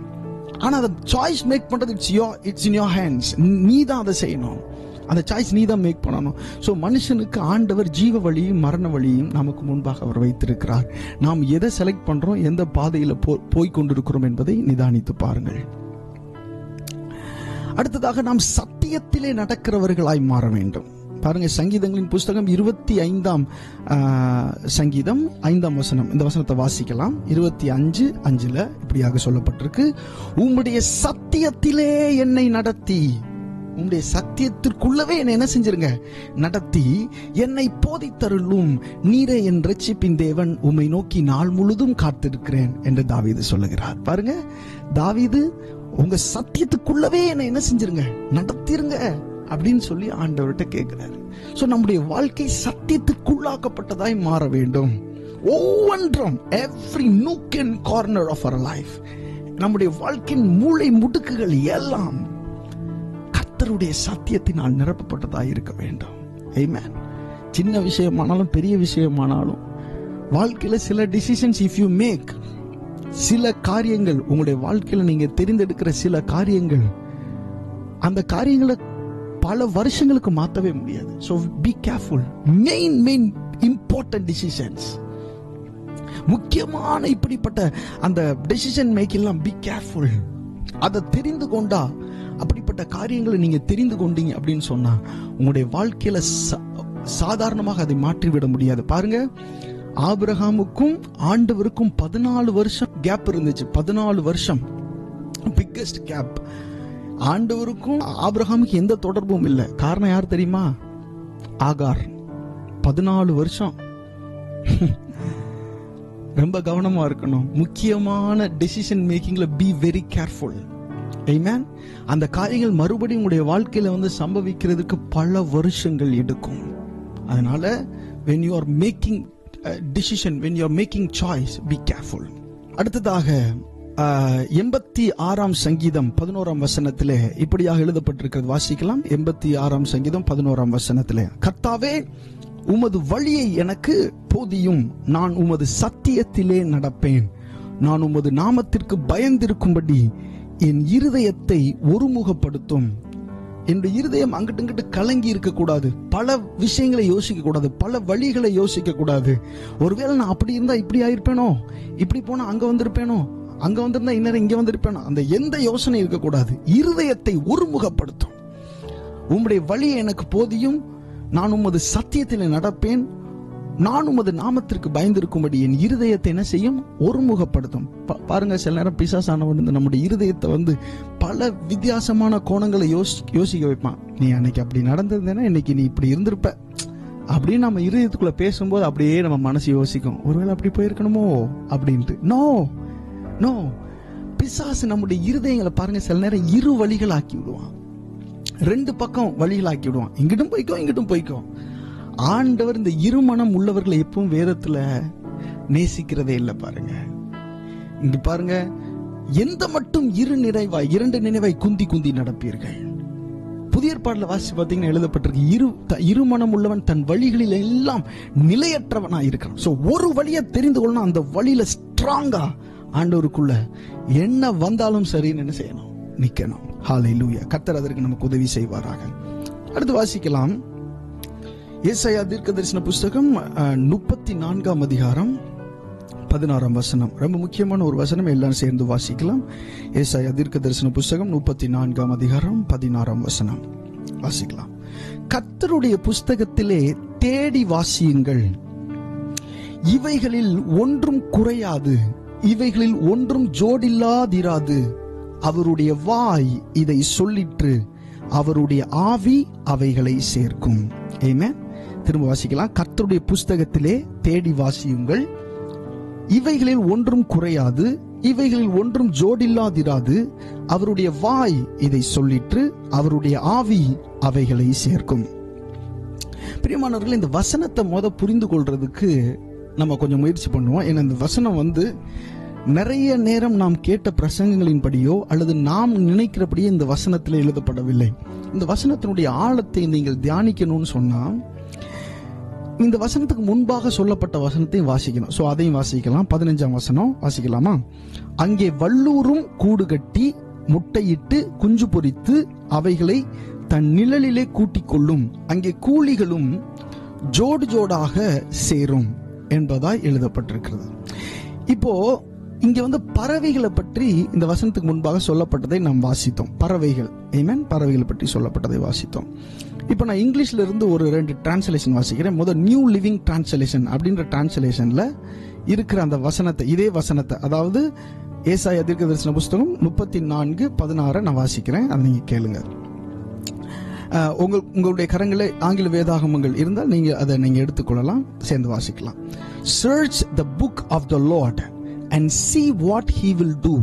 ஆனா அதை சாய்ஸ் மேக் பண்றது இட்ஸ் இன் யோர் ஹேண்ட்ஸ். நீ தான் அதை செய்யணும். அந்த சாய்ஸ் நீ தான் மேக் பண்ணணும். ஸோ மனுஷனுக்கு ஆண்டவர் ஜீவ வழியும் மரண வழியும் நமக்கு முன்பாக அவர் வைத்திருக்கிறார். நாம் எதை செலக்ட் பண்றோம், எந்த பாதையில போய் கொண்டிருக்கிறோம் என்பதை நிதானித்து பாருங்கள். அடுத்ததாக நாம் சத்தியத்திலே நடக்கிறவர்களாய் மாற வேண்டும். பாருங்க, சங்கீதங்களின் புஸ்தகம் 25ஆம் சங்கீதம் 5ஆம் வசனம். இந்த வசனத்தை வாசிக்கலாம். 25:5 இப்படியாக சொல்லப்பட்டிருக்கு, உம்முடைய சத்தியத்திலே என்னை நடத்தி, உம்முடைய சத்தியத்திற்குள்ளவே என்னை என்ன செஞ்சிருங்க? நடத்தி என்னை போதித்தருளும். நீரே என் ரட்சிப்பின் தேவன், உம்மை நோக்கி நாள் முழுதும் காத்திருக்கிறேன் என்று தாவீது சொல்லுகிறார். பாருங்க, தாவீது உங்க சத்தியத்துக்குள்ளவே என்னை என்ன செஞ்சிருங்க? நடத்திருங்க அப்படின்னு சொல்லி ஆண்டவர்கிட்ட கேட்கிறாரு. சோ நம்முடைய வாழ்க்கை சத்தியத்துக்குள்ளாக்கப்பட்டதாய் மாற வேண்டும். ஒவ்வொன்றும், every nook and corner of our life, நம்முடைய வாழ்க்கையின் மூளை முடுக்குகள் எல்லாம் கர்த்தருடைய சத்தியத்தினால் நிரப்பப்பட்டதாய் இருக்க வேண்டும். ஆமென். சின்ன விஷயமானாலும் பெரிய விஷயமானாலும் வாழ்க்கையில சில டிசிஷன்ஸ் இஃப் யூ மேக், சில காரியங்கள் உங்களுடைய வாழ்க்கையில நீங்க தெரிந்தெடுக்கிற சில காரியங்கள், அந்த காரியங்களை பல வருஷங்களுக்கு மாற்றவே முடியாது. So be careful. Main important decisions, முக்கியமான இப்படிப்பட்ட அந்த டெசிஷன் மேக்கிங்லாம் பி கேர்ஃபுல். அதை தெரிந்து கொண்டா, அப்படிப்பட்ட காரியங்களை நீங்க தெரிந்து கொண்டீங்க அப்படின்னு சொன்னா உங்களுடைய வாழ்க்கையில சாதாரணமாக அதை மாற்றிவிட முடியாது. பாருங்க, ஆபிரகாமுக்கும் ஆண்டவருக்கும் 14 வருஷம் கேப் இருந்துச்சு. 14 வருஷம் பிக்கெஸ்ட் கேப். ஆண்டவருக்கும் ஆபிரகாமுக்கு எந்த தொடர்பும் இல்லை. காரணம் யார் தெரியுமா? ஆகார். 14 வருஷம். ரொம்ப கவனமா இருக்கணும். முக்கியமான டெசிஷன் மேக்கிங்ல பி வெரி கேர்ஃபுல். ஆமென். அந்த காரியங்கள் மறுபடியும் உங்களுடைய வாழ்க்கையில வந்து சம்பவிக்கிறதுக்கு பல வருஷங்கள் எடுக்கும். அதனால when you are making decision, when you are making choice, be careful. அடுத்ததாக 86ஆம் சங்கீதம் 11ஆம் வசனத்திலே இப்படியாக எழுதப்பட்டிருக்கிறது. வாசிக்கலாம். 86ஆம் சங்கீதம் 11ஆம் வசனத்திலே, கர்த்தாவே உமது வழியை எனக்கு போதியும், நான் உமது சத்தியத்திலே நடப்பேன், நான் உமது நாமத்திற்கு பயந்திருக்கும்படி என் இருதயத்தை ஒருமுகப்படுத்தும். என்னுடைய இருதயம் அங்கிட்டு இங்கிட்டு கலங்கி இருக்க கூடாது. பல விஷயங்களை யோசிக்க கூடாது, பல வழிகளை யோசிக்க கூடாது. ஒருவேளை நான் அப்படி இருந்தா இப்படி ஆயிருப்பேனோ, இப்படி போனா அங்க வந்திருப்பேனோ, அங்க வந்திருந்தா இன்னும் இங்க வந்திருப்பேனோ, அந்த எந்த யோசனை இருக்கக்கூடாது. இருதயத்தை ஒருமுகப்படுத்தும். உம்முடைய வழியை எனக்கு போதியும், நான் உமது சத்தியத்தில் நடப்பேன், நான் உமது நாமத்திற்கு பயந்திருக்கும்படி என் இருதயத்தை என்ன செய்யும்? ஒருமுகப்படுத்தும். பாருங்க, சில நேரம் பிசாசானவன் நம்முடைய இருதயத்தை வந்து பல வித்தியாசமான கோணங்களை யோசிக்க வைப்பான். நீ அன்னைக்கு அப்படி நடந்திருந்தேன்னா இன்னைக்கு நீ இப்படி இருந்திருப்ப அப்படின்னு நம்ம இருதயத்துக்குள்ள பேசும்போது அப்படியே நம்ம மனசு யோசிக்கும், ஒருவேளை அப்படி போயிருக்கணுமோ அப்படின்ட்டு. நோ நோ, பிசாசு நம்முடைய இருதயங்களை பாருங்க சில நேரம் இரு வழிகள் ஆக்கி விடுவான். 2 பக்கம் வழிகள் ஆக்கி விடுவான். இங்கிட்டும் போய்க்கோ, இங்கிட்டும் போய்க்கோ. ஆண்டவர் இந்த இருமனம் உள்ளவர்களை எப்பவும் வேதத்துல நேசிக்கிறதே இல்லை. பாருங்க, இங்க பாருங்க, எந்த மட்டும் 2 நினைவாய் குந்தி குந்தி நடப்பீர்கள். புதிய ஏற்பாடுல வாசி பார்த்தீங்கன்னா எழுதப்பட்டிருக்கு, இருமனம் உள்ளவன் தன் வழிகளில் எல்லாம் நிலையற்றவனா இருக்கிறான். சோ ஒரு வழியை தெரிந்து கொள்ளணும், அந்த வழியில ஸ்ட்ராங்கா ஆண்டவருக்குள்ள என்ன வந்தாலும் சரின்னு என்ன செய்யணும்? நிக்கணும். ஹல்லேலூயா. கர்த்தர் அதற்கு நமக்கு உதவி செய்வாராக. அடுத்து வாசிக்கலாம். ஏசாயா தீர்க்கதரிசன புஸ்தகம் 34ஆம் அதிகாரம் 16ஆம் வசனம். ரொம்ப முக்கியமான ஒரு வசனம், எல்லாரும் சேர்ந்து வாசிக்கலாம். ஏசாயா தீர்க்கதரிசன புஸ்தகம் 34ஆம் அதிகாரம் 16ஆம் வசனம் வாசிக்கலாம். கர்த்தருடைய புஸ்தகத்திலே தேடி வாசியுங்கள், இவைகளில் ஒன்றும் குறையாது, இவைகளில் ஒன்றும் ஜோடில்லாதிராது. அவருடைய வாய் இதை சொல்லிற்று, அவருடைய ஆவி அவைகளை சேர்க்கும். ஆமென். திரும்ப வாசிக்கலாம். கர்த்தருடைய புஸ்தகத்திலே தேடி வாசியுங்கள், இவைகளில் ஒன்றும் குறையாது, இவைகளில் ஒன்றும் ஜோடில்லாதிராது. அவருடைய வாய் இதை சொல்லிற்று, அவருடைய ஆவி அவைகளை சேர்க்கும். பிரியமானவர்கள், இந்த வசனத்தை புரிந்து கொள்றதுக்கு நம்ம கொஞ்சம் முயற்சி பண்ணுவோம். ஏன்னா இந்த வசனம் வந்து நிறைய நேரம் நாம் கேட்ட பிரசங்கங்களின் படியோ அல்லது நாம் நினைக்கிறபடியே இந்த வசனத்தில் எழுதப்படவில்லை. இந்த வசனத்தினுடைய ஆழத்தை நீங்கள் தியானிக்கணும்னு சொன்னா இந்த வசனத்துக்கு முன்பாக சொல்லப்பட்ட வசனத்தையும் வாசிக்கணும். சோ அதையும் வாசிக்கலாம். 15ஆம் வசனம் வாசிக்கலாமா? அங்கே வல்லூரும் கூடு கட்டி முட்டையிட்டு குஞ்சு பொரித்து அவைகளை தன் நிழலிலே கூட்டிக் கொள்ளும், அங்கே கூலிகளும் ஜோடு ஜோடாக சேரும் என்பதாய் எழுதப்பட்டிருக்கிறது. இப்போ இங்க வந்து பறவைகளை பற்றி இந்த வசனத்துக்கு முன்பாக சொல்லப்பட்டதை நாம் வாசித்தோம். பறவைகள், ஆமென், பறவைகளை பற்றி சொல்லப்பட்டதை வாசித்தோம். இப்போ நான் இங்கிலீஷ்ல இருந்து ஒரு 2 டிரான்ஸ்லேஷன் வாசிக்கிறேன். முதல் நியூ லிவிங் டிரான்ஸ்லேஷன் அப்படின்ற டிரான்ஸ்லேஷன்ல இருக்கிற அந்த வசனத்தை, இதே வசனத்தை, அதாவது ஏசாயா தீர்க்கதரிசன புஸ்தகம் 34:16 நான் வாசிக்கிறேன். அதை நீங்க கேளுங்க. உங்களுடைய கரங்களே ஆங்கில வேதாகமங்கள் இருந்தால் நீங்க அதை நீங்க எடுத்துக்கொள்ளலாம், சேர்ந்து வாசிக்கலாம். Search the book of the Lord and see what he will do.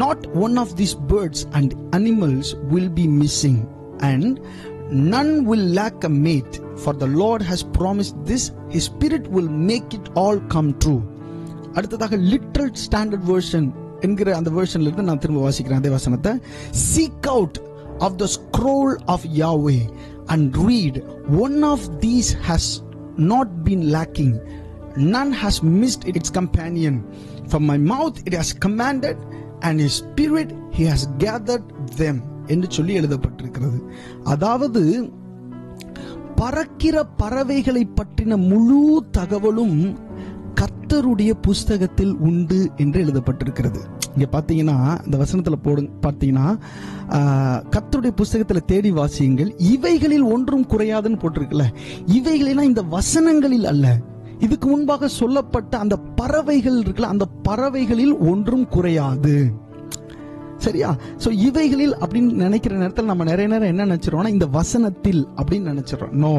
Not one of these birds and animals will be missing, and none will lack a mate, for the Lord has promised this, his spirit will make it all come true. அடுத்ததாக literal standard version என்கிற அந்த வெர்ஷன்ல இருந்து நான் திரும்ப வாசிக்கிறேன் அதே வசனத்தை. Seek out of the scroll of Yahweh and read, one of these has not been lacking, none has missed its companion. From my mouth it has commanded, and his spirit he has gathered them என்று சொல்லி எழுதப்பட்டிருக்கிறது. அதாவது பறக்கிற பறவைகளை பற்றின முழு தகவலும் கர்த்தருடைய புஸ்தகத்தில் உண்டு என்று எழுதப்பட்டிருக்கிறது. இங்க பாத்தீங்கன்னா இந்த வசனத்துல பாத்தீங்கன்னா கர்த்தருடைய புஸ்தகத்துல தேடி வாசியுங்கள், இவைகளில் ஒன்றும் குறையாதுன்னு போட்டிருக்குல்ல. இவைகளெல்லாம் இந்த வசனங்களில் அல்ல, இதுக்கு முன்பாக சொல்லப்பட்ட அந்த பறவைகள் இருக்குல்ல, அந்த பறவைகளில் ஒன்றும் குறையாது. சரியா? சோ இவைகளில் அப்படின்னு நினைக்கிற நேரத்தில் நம்ம நிறைய நேரம் என்ன நினைச்சிரோம்னா இந்த வசனத்தில் அப்படின்னு நினைச்சிரோம். நோ,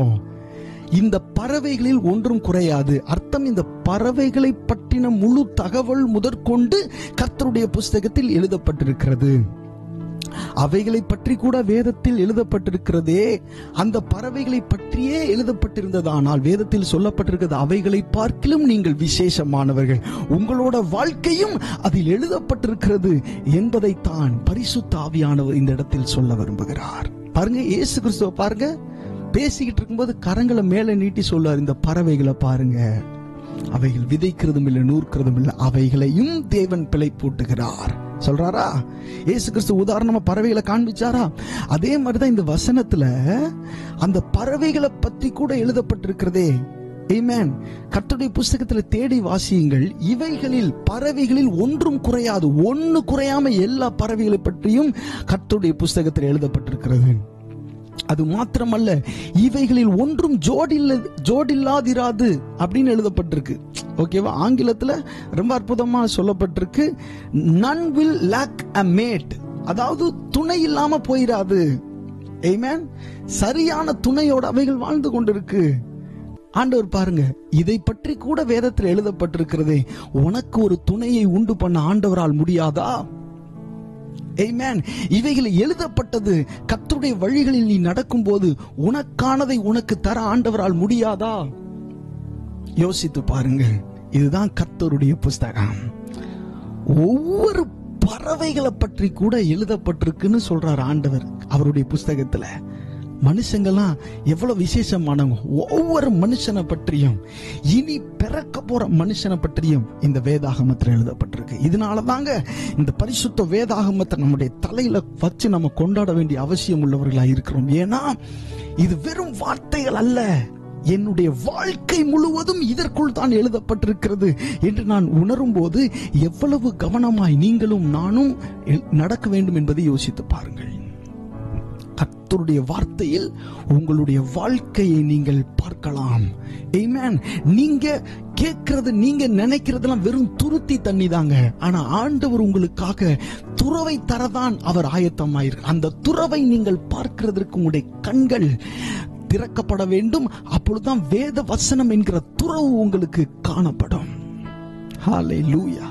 இந்த பறவைகளில் ஒன்றும் குறையாது. அர்த்தம், இந்த பறவைகளை பற்றின முழு தகவல் முதற்கொண்டு கர்த்தருடைய புஸ்தகத்தில் எழுதப்பட்டிருக்கிறது. அவைகளை பற்றி கூட வேதத்தில் எழுதப்பட்டிருக்கிறதே. அந்த பறவைகளை பற்றியே எழுதப்பட்டிருந்ததானால் வேதத்தில் சொல்லப்பட்டிருக்கிறது, அவைகளை பார்க்கிலும் நீங்கள் விசேஷமானவர்கள், உங்களோட வாழ்க்கையும் அதில் எழுதப்பட்டிருக்கிறது என்பதைத்தான் பரிசுத்த ஆவியானவர் இந்த இடத்தில் சொல்ல விரும்புகிறார். பாருங்க, இயேசு கிறிஸ்துவ பாருங்க, பேசிக்கிட்டு இருக்கும்போது கரங்களை மேல நீட்டி சொல்லுவார், இந்த பறவைகளை பாருங்க, அவைகள் விதைக்கிறதும் இல்லை நூற்கிறதும் இல்லை, அவைகளையும் தேவன் பிழை போட்டுகிறார் சொல்றாரா? இயேசு கிறிஸ்து உதாரணமா பறவைகளை காண்பிச்சாரா? அதே மாதிரிதான் இந்த வசனத்துல அந்த பறவைகளை பத்தி கூட எழுதப்பட்டிருக்கிறதே. ஆமென். கர்த்தருடைய புஸ்தகத்துல தேடி வாசியுங்கள், இவைகளில் பறவைகளில் ஒன்றும் குறையாது. ஒன்னு குறையாம எல்லா பறவைகளை பற்றியும் கர்த்தருடைய புஸ்தகத்தில் எழுதப்பட்டிருக்கிறது. அது மாத்திரமல்ல, இவைகளில் ஒன்றும் ஜோடில்லாதிராது அப்படின்னு எழுதப்பட்டிருக்கு. ஓகேவா? ஆங்கிலத்துல ரொம்ப அற்புதமா சொல்லப்பட்டிருக்கு, none will lack a mate. அதாவது துணை இல்லாம போயிராது. ஆமென். சரியான துணையோட அவைகள் வாழ்ந்து கொண்டிருக்கு. ஆண்டவர் பாருங்க, இதை பற்றி கூட வேதத்தில் எழுதப்பட்டிருக்கிறதே. உனக்கு ஒரு துணையை உண்டு பண்ண ஆண்டவரால் முடியாதா? ஆமென். இவைகள் எழுதப்பட்டது. கர்த்தருடைய வழிகளில் நீ நடக்கும் போது உனக்கானதை உனக்கு தர ஆண்டவரால் முடியாதா? யோசித்து பாருங்க. இதுதான் கர்த்தருடைய புஸ்தகம். ஒவ்வொரு பறவைகளை பற்றி கூட எழுதப்பட்டிருக்குன்னு சொல்றார் ஆண்டவர் அவருடைய புஸ்தகத்துல. மனுஷங்கள்லாம் எவ்வளவு விசேஷமானவங்க. ஒவ்வொரு மனுஷனை பற்றியும், இனி பிறக்க போற மனுஷனை பற்றியும் இந்த வேதாகமத்தில் எழுதப்பட்டிருக்கு. இதனாலதாங்க இந்த பரிசுத்த வேதாகமத்தை நம்முடைய தலையில வச்சு நம்ம கொண்டாட வேண்டிய அவசியம் உள்ளவர்களா இருக்கிறோம். ஏன்னா இது வெறும் வார்த்தைகள் அல்ல, என்னுடைய வாழ்க்கை முழுவதும் இதற்குள் தான் எழுதப்பட்டிருக்கிறது என்று நான் உணரும் போது எவ்வளவு கவனமாய் நீங்களும் நானும் நடக்க வேண்டும் என்பதை யோசித்து பாருங்கள். கர்த்தருடைய வார்த்தையில் உங்களுடைய வாழ்க்கையை நீங்கள் பார்க்கலாம். ஆமென். நீங்க கேட்கிறது, நீங்க நினைக்கிறதெல்லாம் வெறும் துருத்தி தண்ணி தாங்க. ஆனா ஆண்டவர் உங்களுக்காக துறவை தரதான் அவர் ஆயத்தமாயிருக்கு. அந்த துறவை நீங்கள் பார்க்கிறதற்கு உங்களுடைய கண்கள் திறக்கப்பட வேண்டும். அப்பொழுதுதான் வேத வசனம் என்கிற துறவு உங்களுக்கு காணப்படும். ஹல்லேலூயா.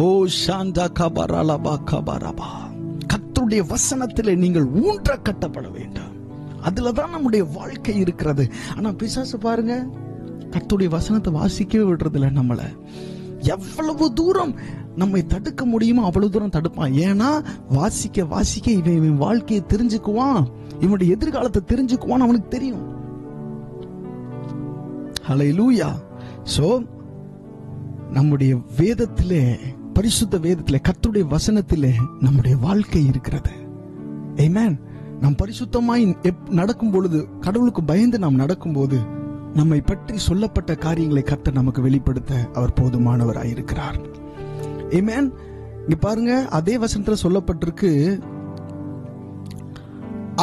ஓ ஷாந்தா கபரலபா கபரபா. கர்த்தருடைய வசனத்திலே நீங்கள் ஊன்ற கட்டப்பட வேண்டும். அதுலதான் நம்முடைய வாழ்க்கை இருக்கிறது. ஆனா பிசாசு பாருங்க, கர்த்தருடைய வசனத்தை வாசிக்கவே விடுறதில்ல. நம்மள எவ்வளவு தூரம் நம்மை தடுக்க முடியுமோ அவ்வளவு தூரம் தடுப்பான். ஏன்னா வாசிக்க வாசிக்க இவன் வாழ்க்கையை தெரிஞ்சுக்குவான், இவனுடைய எதிர்காலத்தை தெரிஞ்சுக்குவான், அவனுக்கு தெரியும். ஹல்லேலூயா. சோ நம்முடைய வேதத்திலே, பரிசுத்த வேதத்திலே, கர்த்தருடைய வசனத்திலே நம்முடைய வாழ்க்கை இருக்கிறது. ஆமென். நாம் பரிசுத்தமாய் நடக்கும் பொழுது, கடவுளுக்கு பயந்து நாம் நடக்கும் போது, நம்மை பற்றி சொல்லப்பட்ட காரியங்களை கர்த்தர் நமக்கு வெளிப்படுத்த அவர் போதுமானவராயிருக்கிறார். ஆமென். இங்க பாருங்க, அதே வசனத்துல சொல்லப்பட்டிருக்கு,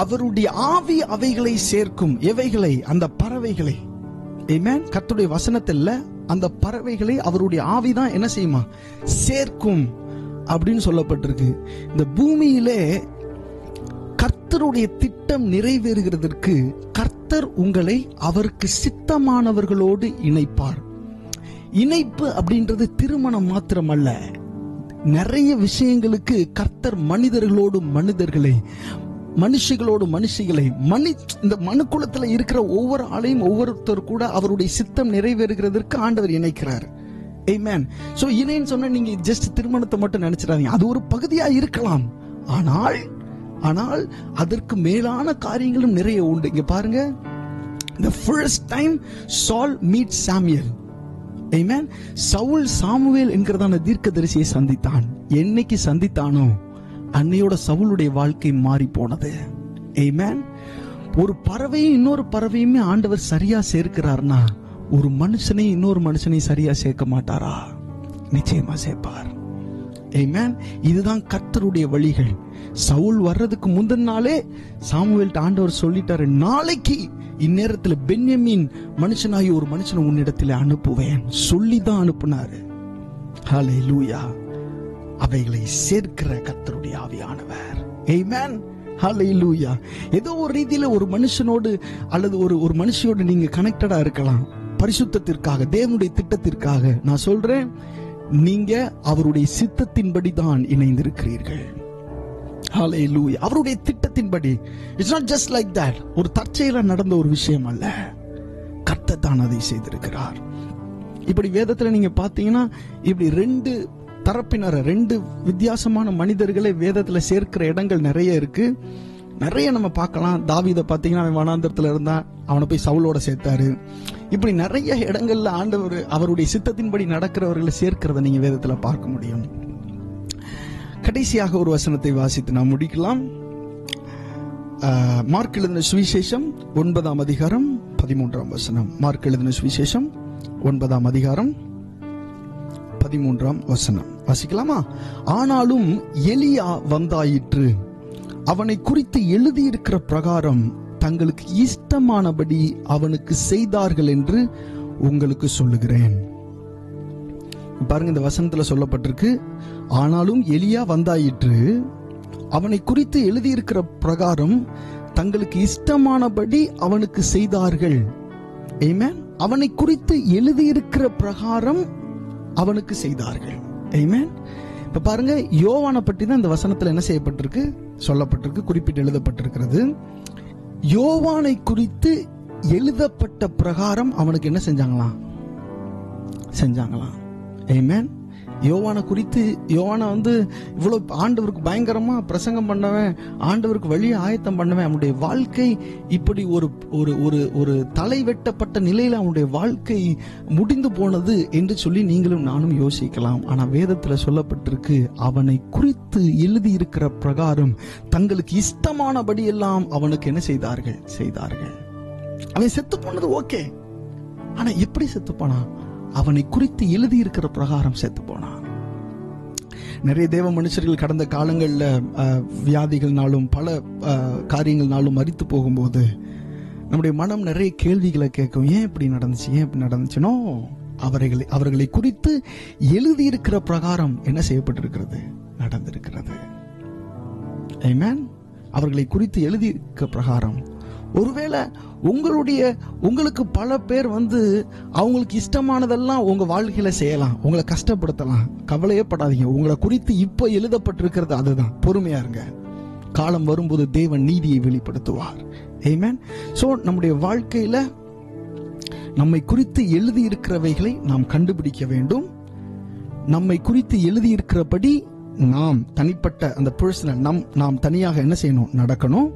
அவருடைய ஆவி அவைகளை சேர்க்கும். எவைகளை? அந்த பறவைகளை. ஆமென். கர்த்தருடைய வசனத்துல அந்த பறவைகளை அவருடைய ஆவிதான் என்ன செய்யுமா? சேர்க்கும் அப்படின்னு சொல்லப்பட்டிருக்கு. இந்த பூமியிலே கர்த்தருடைய திட்டம் நிறைவேறுகிறதற்கு கர்த்தர் உங்களை அவருக்கு சித்தமானவர்களோடு இணைப்பார். இணைப்பு அப்படின்றது திருமணம் மாத்திரமல்ல, நிறைய விஷயங்களுக்கு கர்த்தர் மனிதர்களோடு மனிதர்களை, மனுஷிகளோடு மனுஷிகளை, இந்த மனுக்குலத்துல இருக்கிற ஒவ்வொரு ஆளையும் ஒவ்வொருத்தர் கூட அவருடைய சித்தம் நிறைவேறுகிறதற்கு ஆண்டவர் இணைக்கிறார். ஆமென். சோ இணைன்னு சொன்னா நீங்க ஜஸ்ட் திருமணத்தை மட்டும் நினைச்சிடாதீங்க. அது ஒரு பகுதியா இருக்கலாம். ஆனால் அதற்கு மேலான காரியங்களும் நிறைய உண்டு. இங்க பாருங்க, the first time Saul meets Samuel, amen. Saul Samuel என்கிறதான தீர்க்கதரிசியை சந்தித்தான். என்னைக்கு சந்தித்தானோ அன்னையோட சவுளுடைய வாழ்க்கை மாறி போனது. ஆமென். ஒரு பறவையும் இன்னொரு பறவையுமே ஆண்டவர் சரியா சேர்க்கிறார்னா ஒரு மனுஷனை இன்னொரு மனுஷனை சரியா சேர்க்க மாட்டாரா? நிச்சயமா சேர்ப்பார். ஆமென். இதுதான் கர்த்தருடைய வழிகள். சவுல் வர்றதுக்கு முந்தின நாளே சாமுவேல்ட்ட ஆண்டவர் சொல்லிட்டாரு, நாளைக்கு இந்நேரத்தில் பென்யமீன் மனுஷனாகி ஒரு மனுஷனை உன்னிடத்தில் அனுப்புவேன் சொல்லிதான் அனுப்புனாரு. ஹல்லேலூயா. அவைகளை சேர்க்கிற கர்த்தருடைய ஆவியானவர். ஆமென். ஹல்லேலூயா. ஏதோ ஒரு ரீதியில ஒரு மனுஷனோடு அல்லது ஒரு மனுஷியோடு நீங்க கனெக்டடா இருக்கலாம். பரிசுத்தத்திற்காக, தேவனுடைய திட்டத்திற்காக நான் சொல்றேன், நீங்க அவருடைய சித்தத்தின்படி தான் இணைந்திருக்கிறீர்கள். ஹல்லேலூயா. அவருடைய திட்டத்தின்படி. It's not just like that. ஒரு தற்செயலா நடந்த ஒரு விஷயம் அல்ல, கர்த்தர் தான் அதை செய்திருக்கிறார். இப்படி வேதத்துல நீங்க பாத்தீங்கன்னா இப்படி ரெண்டு தரப்பினர், ரெண்டு வித்தியாசமான மனிதர்களை வேதத்துல சேர்க்கிற இடங்கள் நிறைய இருக்கு. நிறைய நம்ம பார்க்கலாம். தாவீதை பாத்தீங்கன்னா அவன் வனாந்தரத்துல இருந்தான், அவனை போய் சவுலோட சேர்த்தாரு. இப்படி நிறைய இடங்கள்ல ஆண்டவர் அவருடைய சித்தத்தின்படி நடக்கிறவர்களை சேர்க்கிறத நீங்க வேதத்துல பார்க்க முடியும். கடைசியாக ஒரு வசனத்தை வாசித்து நாம் முடிக்கலாம். மார்க் எழுதின சுவிசேஷம் 9ஆம் அதிகாரம் 13ஆம் வசனம். மார்க் எழுதின சுவிசேஷம் 9ஆம் அதிகாரம் 13ஆம் வசனம் வாசிக்கலாமா? ஆனாலும் எலியா வந்தாயிற்று, அவனை குறித்து எழுதியிருக்கிற பிரகாரம் தங்களுக்கு இஷ்டமானபடி அவனுக்கு செய்தார்கள் என்று உங்களுக்கு சொல்லுகிறேன். பாருங்க, இந்த வசனத்துல சொல்லப்பட்டிருக்கு, ஆனாலும் எலியா வந்தாயிற்று, அவனை குறித்து எழுதியிருக்கிற பிரகாரம் தங்களுக்கு இஷ்டமானபடி அவனுக்கு செய்தார்கள். ஆமென். அவனை குறித்து எழுதியிருக்கிற பிரகாரம் அவனுக்கு செய்தார்கள். ஆமென். இப்ப பாருங்க, யோவானை பற்றி தான் இந்த வசனத்துல என்ன செய்யப்பட்டிருக்கு, சொல்லப்பட்டிருக்கு, குறிப்பிட்டு எழுதப்பட்டிருக்கிறது. யோவானை குறித்து எழுதப்பட்ட பிரகாரம் அவனுக்கு என்ன செஞ்சாங்களாம்? ஆமென். யோவானை குறித்து, யோவானை இவ்வளவு ஆண்டவருக்கு பயங்கரமா பிரசங்கம் பண்ணவன், ஆண்டவருக்கு வழியை ஆயத்தம் பண்ணவன், அவனுடைய வாழ்க்கை இப்படி ஒரு தலை வெட்டப்பட்ட நிலையில அவனுடைய வாழ்க்கை முடிந்து போனது என்று சொல்லி நீங்களும் நானும் யோசிக்கலாம். ஆனா வேதத்துல சொல்லப்பட்டிருக்கு, அவனை குறித்து எழுதியிருக்கிற பிரகாரம் தங்களுக்கு இஷ்டமானபடி எல்லாம் அவனுக்கு என்ன செய்தார்கள். அவன் செத்து போனது ஓகே, ஆனா எப்படி செத்து போனான்? அவனை குறித்து எழுதி இருக்கிற பிரகாரம் செத்து போனான். நிறைய தேவ மனுஷர்கள் கடந்த காலங்கள்ல வியாதிகள்னாலும் பல காரியங்கள்னாலும் மரித்து போகும்போது நம்முடைய மனம் நிறைய கேள்விகளை கேட்கும். ஏன் இப்படி நடந்துச்சுனோ அவர்களை குறித்து எழுதியிருக்கிற பிரகாரம் என்ன செய்யப்பட்டிருக்கிறது, நடந்திருக்கிறது. ஆமென். அவர்களை குறித்து எழுதியிருக்கிற பிரகாரம். ஒருவேளை உங்களுக்கு பல பேர் அவங்களுக்கு இஷ்டமானதெல்லாம் உங்க வாழ்க்கையில செய்யலாம், உங்களை கஷ்டப்படுத்தலாம். கவலையே படாதீங்க. உங்களை குறித்து இப்ப எழுதப்பட்டிருக்கிறது அதுதான். பொறுமையா இருங்க. காலம் வரும்போது தேவன் நீதியை வெளிப்படுத்துவார். ஆமென். சோ நம்முடைய வாழ்க்கையில நம்மை குறித்து எழுதி இருக்கிறவைகளை நாம் கண்டுபிடிக்க வேண்டும். நம்மை குறித்து எழுதி இருக்கிறபடி நாம் தனிப்பட்ட அந்த பர்சனல் நாம் தனியாக என்ன செய்யணும், நடக்கணும்.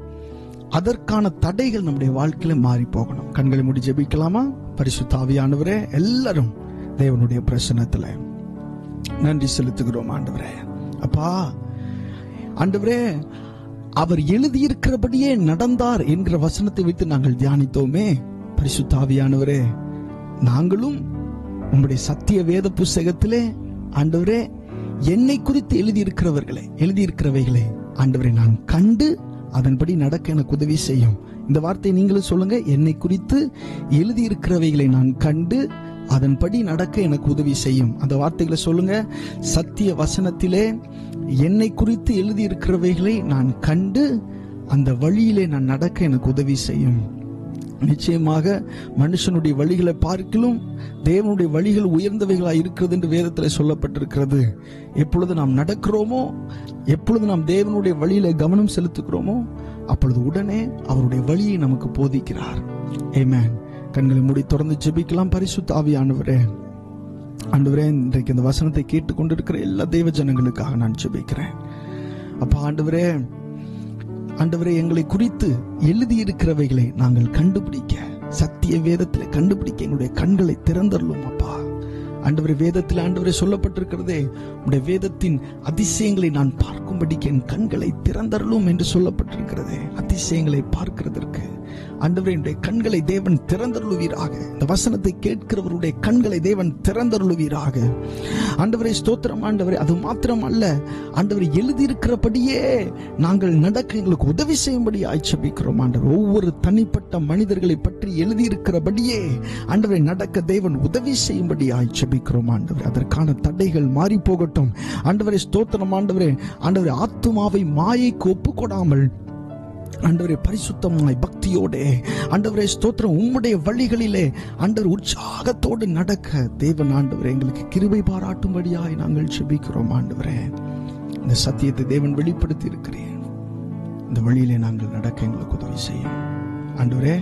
அதற்கான தடைகள் நம்முடைய வாழ்க்கையில மாறி போகணும். கண்களை மூடி ஜெபிக்கலாமா? பரிசுத்த ஆவியானவரே, எல்லாரும் தேவனுடைய பிரசன்னத்துல நன்றி செலுத்துகிறோம். ஆண்டவரே, அப்பா, ஆண்டவரே, அவர் எழுதியிருக்கிறபடியே நடந்தார் என்கிற வசனத்தை வைத்து நாங்கள் தியானித்தோமே. பரிசுத்த ஆவியானவரே, நாங்களும் உங்களுடைய சத்திய வேத புஸ்தகத்திலே ஆண்டவரே என்னை குறித்து எழுதியிருக்கிறவைகளை ஆண்டவரே நான் கண்டு அதன்படி நடக்க எனக்கு உதவி செய்யும். இந்த வார்த்தையை நீங்களும் சொல்லுங்க. என்னை குறித்து எழுதியிருக்கிறவைகளை நான் கண்டு அதன்படி நடக்க எனக்கு உதவி செய்யும். அந்த வார்த்தைகளை சொல்லுங்க. சத்திய வசனத்திலே என்னை குறித்து எழுதியிருக்கிறவைகளை நான் கண்டு அந்த வழியிலே நான் நடக்க எனக்கு உதவி செய்யும். நிச்சயமாக மனுஷனுடைய வழிகளை பார்க்கிலும் தேவனுடைய வழிகள் உயர்ந்தவைகளாய் இருக்கிறது என்று வேதத்தில் சொல்லப்பட்டிருக்கிறது. எப்பொழுது நாம் நடக்கிறோமோ, எப்பொழுது நாம் தேவனுடைய வழியில கவனம் செலுத்துகிறோமோ, அப்பொழுது உடனே அவருடைய வழியை நமக்கு போதிக்கிறார். ஆமென். கண்களை மூடி தொடர்ந்து ஜெபிக்கலாம். பரிசுத்த ஆவியானவரே, ஆண்டவரே, இன்றைக்கு இந்த வசனத்தை கேட்டுக்கொண்டிருக்கிற எல்லா தேவ ஜனங்களுக்காக நான் ஜெபிக்கிறேன். அப்பா, ஆண்டவரே, எங்களை குறித்து எழுதியிருக்கிறவைகளை நாங்கள் கண்டுபிடிக்க, சத்திய வேதத்தில் கண்டுபிடிக்க எங்களுடைய கண்களை திறந்தருளும் அப்பா. ஆண்டவரே, வேதத்தில் ஆண்டவரே சொல்லப்பட்டிருக்கிறதே, உடைய வேதத்தின் அதிசயங்களை நான் பார்க்கும்படிக்கு என் கண்களை திறந்தருளும் என்று சொல்லப்பட்டிருக்கிறதே. அதிசயங்களை பார்க்கிறதற்கு ஆண்டவரே என்னுடைய கண்களை தேவன் திறந்தருளுவீராக. இந்த வசனத்தை கேட்கிறவருடைய கண்களை தேவன் திறந்தருளுவீராக. ஆண்டவரே ஸ்தோத்திரம் ஆண்டவரே. அது மாத்திரம் அல்ல ஆண்டவரே, எழுதியிருக்கிறபடியே நாங்கள் நடக்க எங்களுக்கு உதவி செய்யும்படி ஆய்ச்சபிக்கிறோம் ஆண்டவர். ஒவ்வொரு தனிப்பட்ட மனிதர்களை பற்றி எழுதியிருக்கிறபடியே ஆண்டவரை நடக்க தேவன் உதவி செய்யும்படி ஆய்ச்சபிக்கிறோம் ஆண்டவர். அதற்கான தடைகள் மாறி போகட்டும் ஆண்டவரே. ஸ்தோத்திரம் ஆண்டவரே. ஆண்டவரே, ஆத்துமாவை மாயைக்கு ஒப்புக்கொடாமல் ஆண்டவரே பரிசுத்தமாய் பக்தியோட ஆண்டவரே ஸ்தோத்திரம் உம்முடைய வழிகளிலே ஆண்டவர் உற்சாகத்தோடு நடக்க தேவன் ஆண்டவரே எங்களுக்கு கிருபை பாராட்டும்படியாய் நாங்கள் ஜெபிக்கிறோம் ஆண்டவரே. இந்த சத்தியத்தை தேவன் வெளிப்படுத்தி இருக்கிறேன். இந்த வழியிலே நாங்கள் நடக்க எங்களுக்கு உதவி செய்யும் ஆண்டவரே.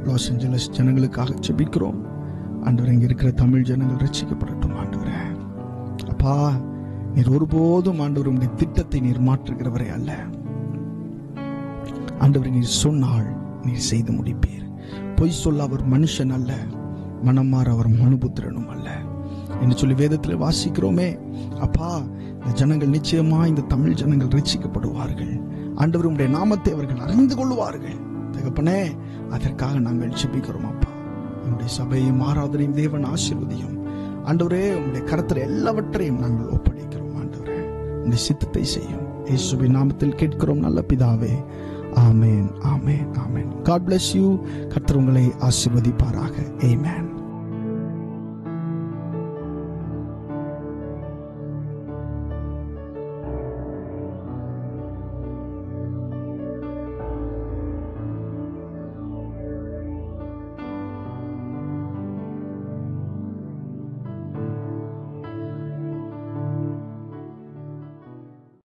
லாஸ் ஏஞ்சலஸ் ஜனங்களுக்காக ஜெபிக்கிறோம் ஆண்டவரே. இங்க இருக்கிற தமிழ் ஜனங்கள் ரட்சிக்கப்படட்டும் ஆண்டவரே. அப்பா, நீர் ஒருபோதும் ஆண்டவர் உம்முடைய திட்டத்தை நீர் மாற்றுகிறவரே அல்ல ஆண்டவர். நீர் சொன்னால் நீர் செய்து முடிப்பீர். பொய் சொல்ல அவர் மனுஷன் அல்ல, மனம் மாற அவர் மனுபுத்திரனும் அல்ல என்று சொல்லி வேதத்தில் வாசிக்கிறோமே. அப்பா, இந்த ஜனங்கள் நிச்சயமா, இந்த தமிழ் ஜனங்கள் ரட்சிக்கப்படுவார்கள் ஆண்டவர். உம்முடைய நாமத்தை அவர்கள் அறிந்து கொள்வார்கள் தகப்பனே. அதற்காக நாங்கள் ஜெபிக்கிறோம் அப்பா. நம்முடைய சபையும் ஆராதனையும் தேவன் ஆசீர்வதியும் ஆண்டவரே. உம்முடைய கரத்தில் எல்லாவற்றையும் நாங்கள் ஒப்படைக்கிறோம் ஆண்டவரே. உம்முடைய சித்தத்தை செய்யும் இயேசுவின் நாமத்தில் கேட்கிறோம் நல்ல பிதாவே. ஆமென், ஆமென், ஆமென். God bless you. கர்த்தர் உங்களை ஆசீர்வதிப்பாராக. Amen.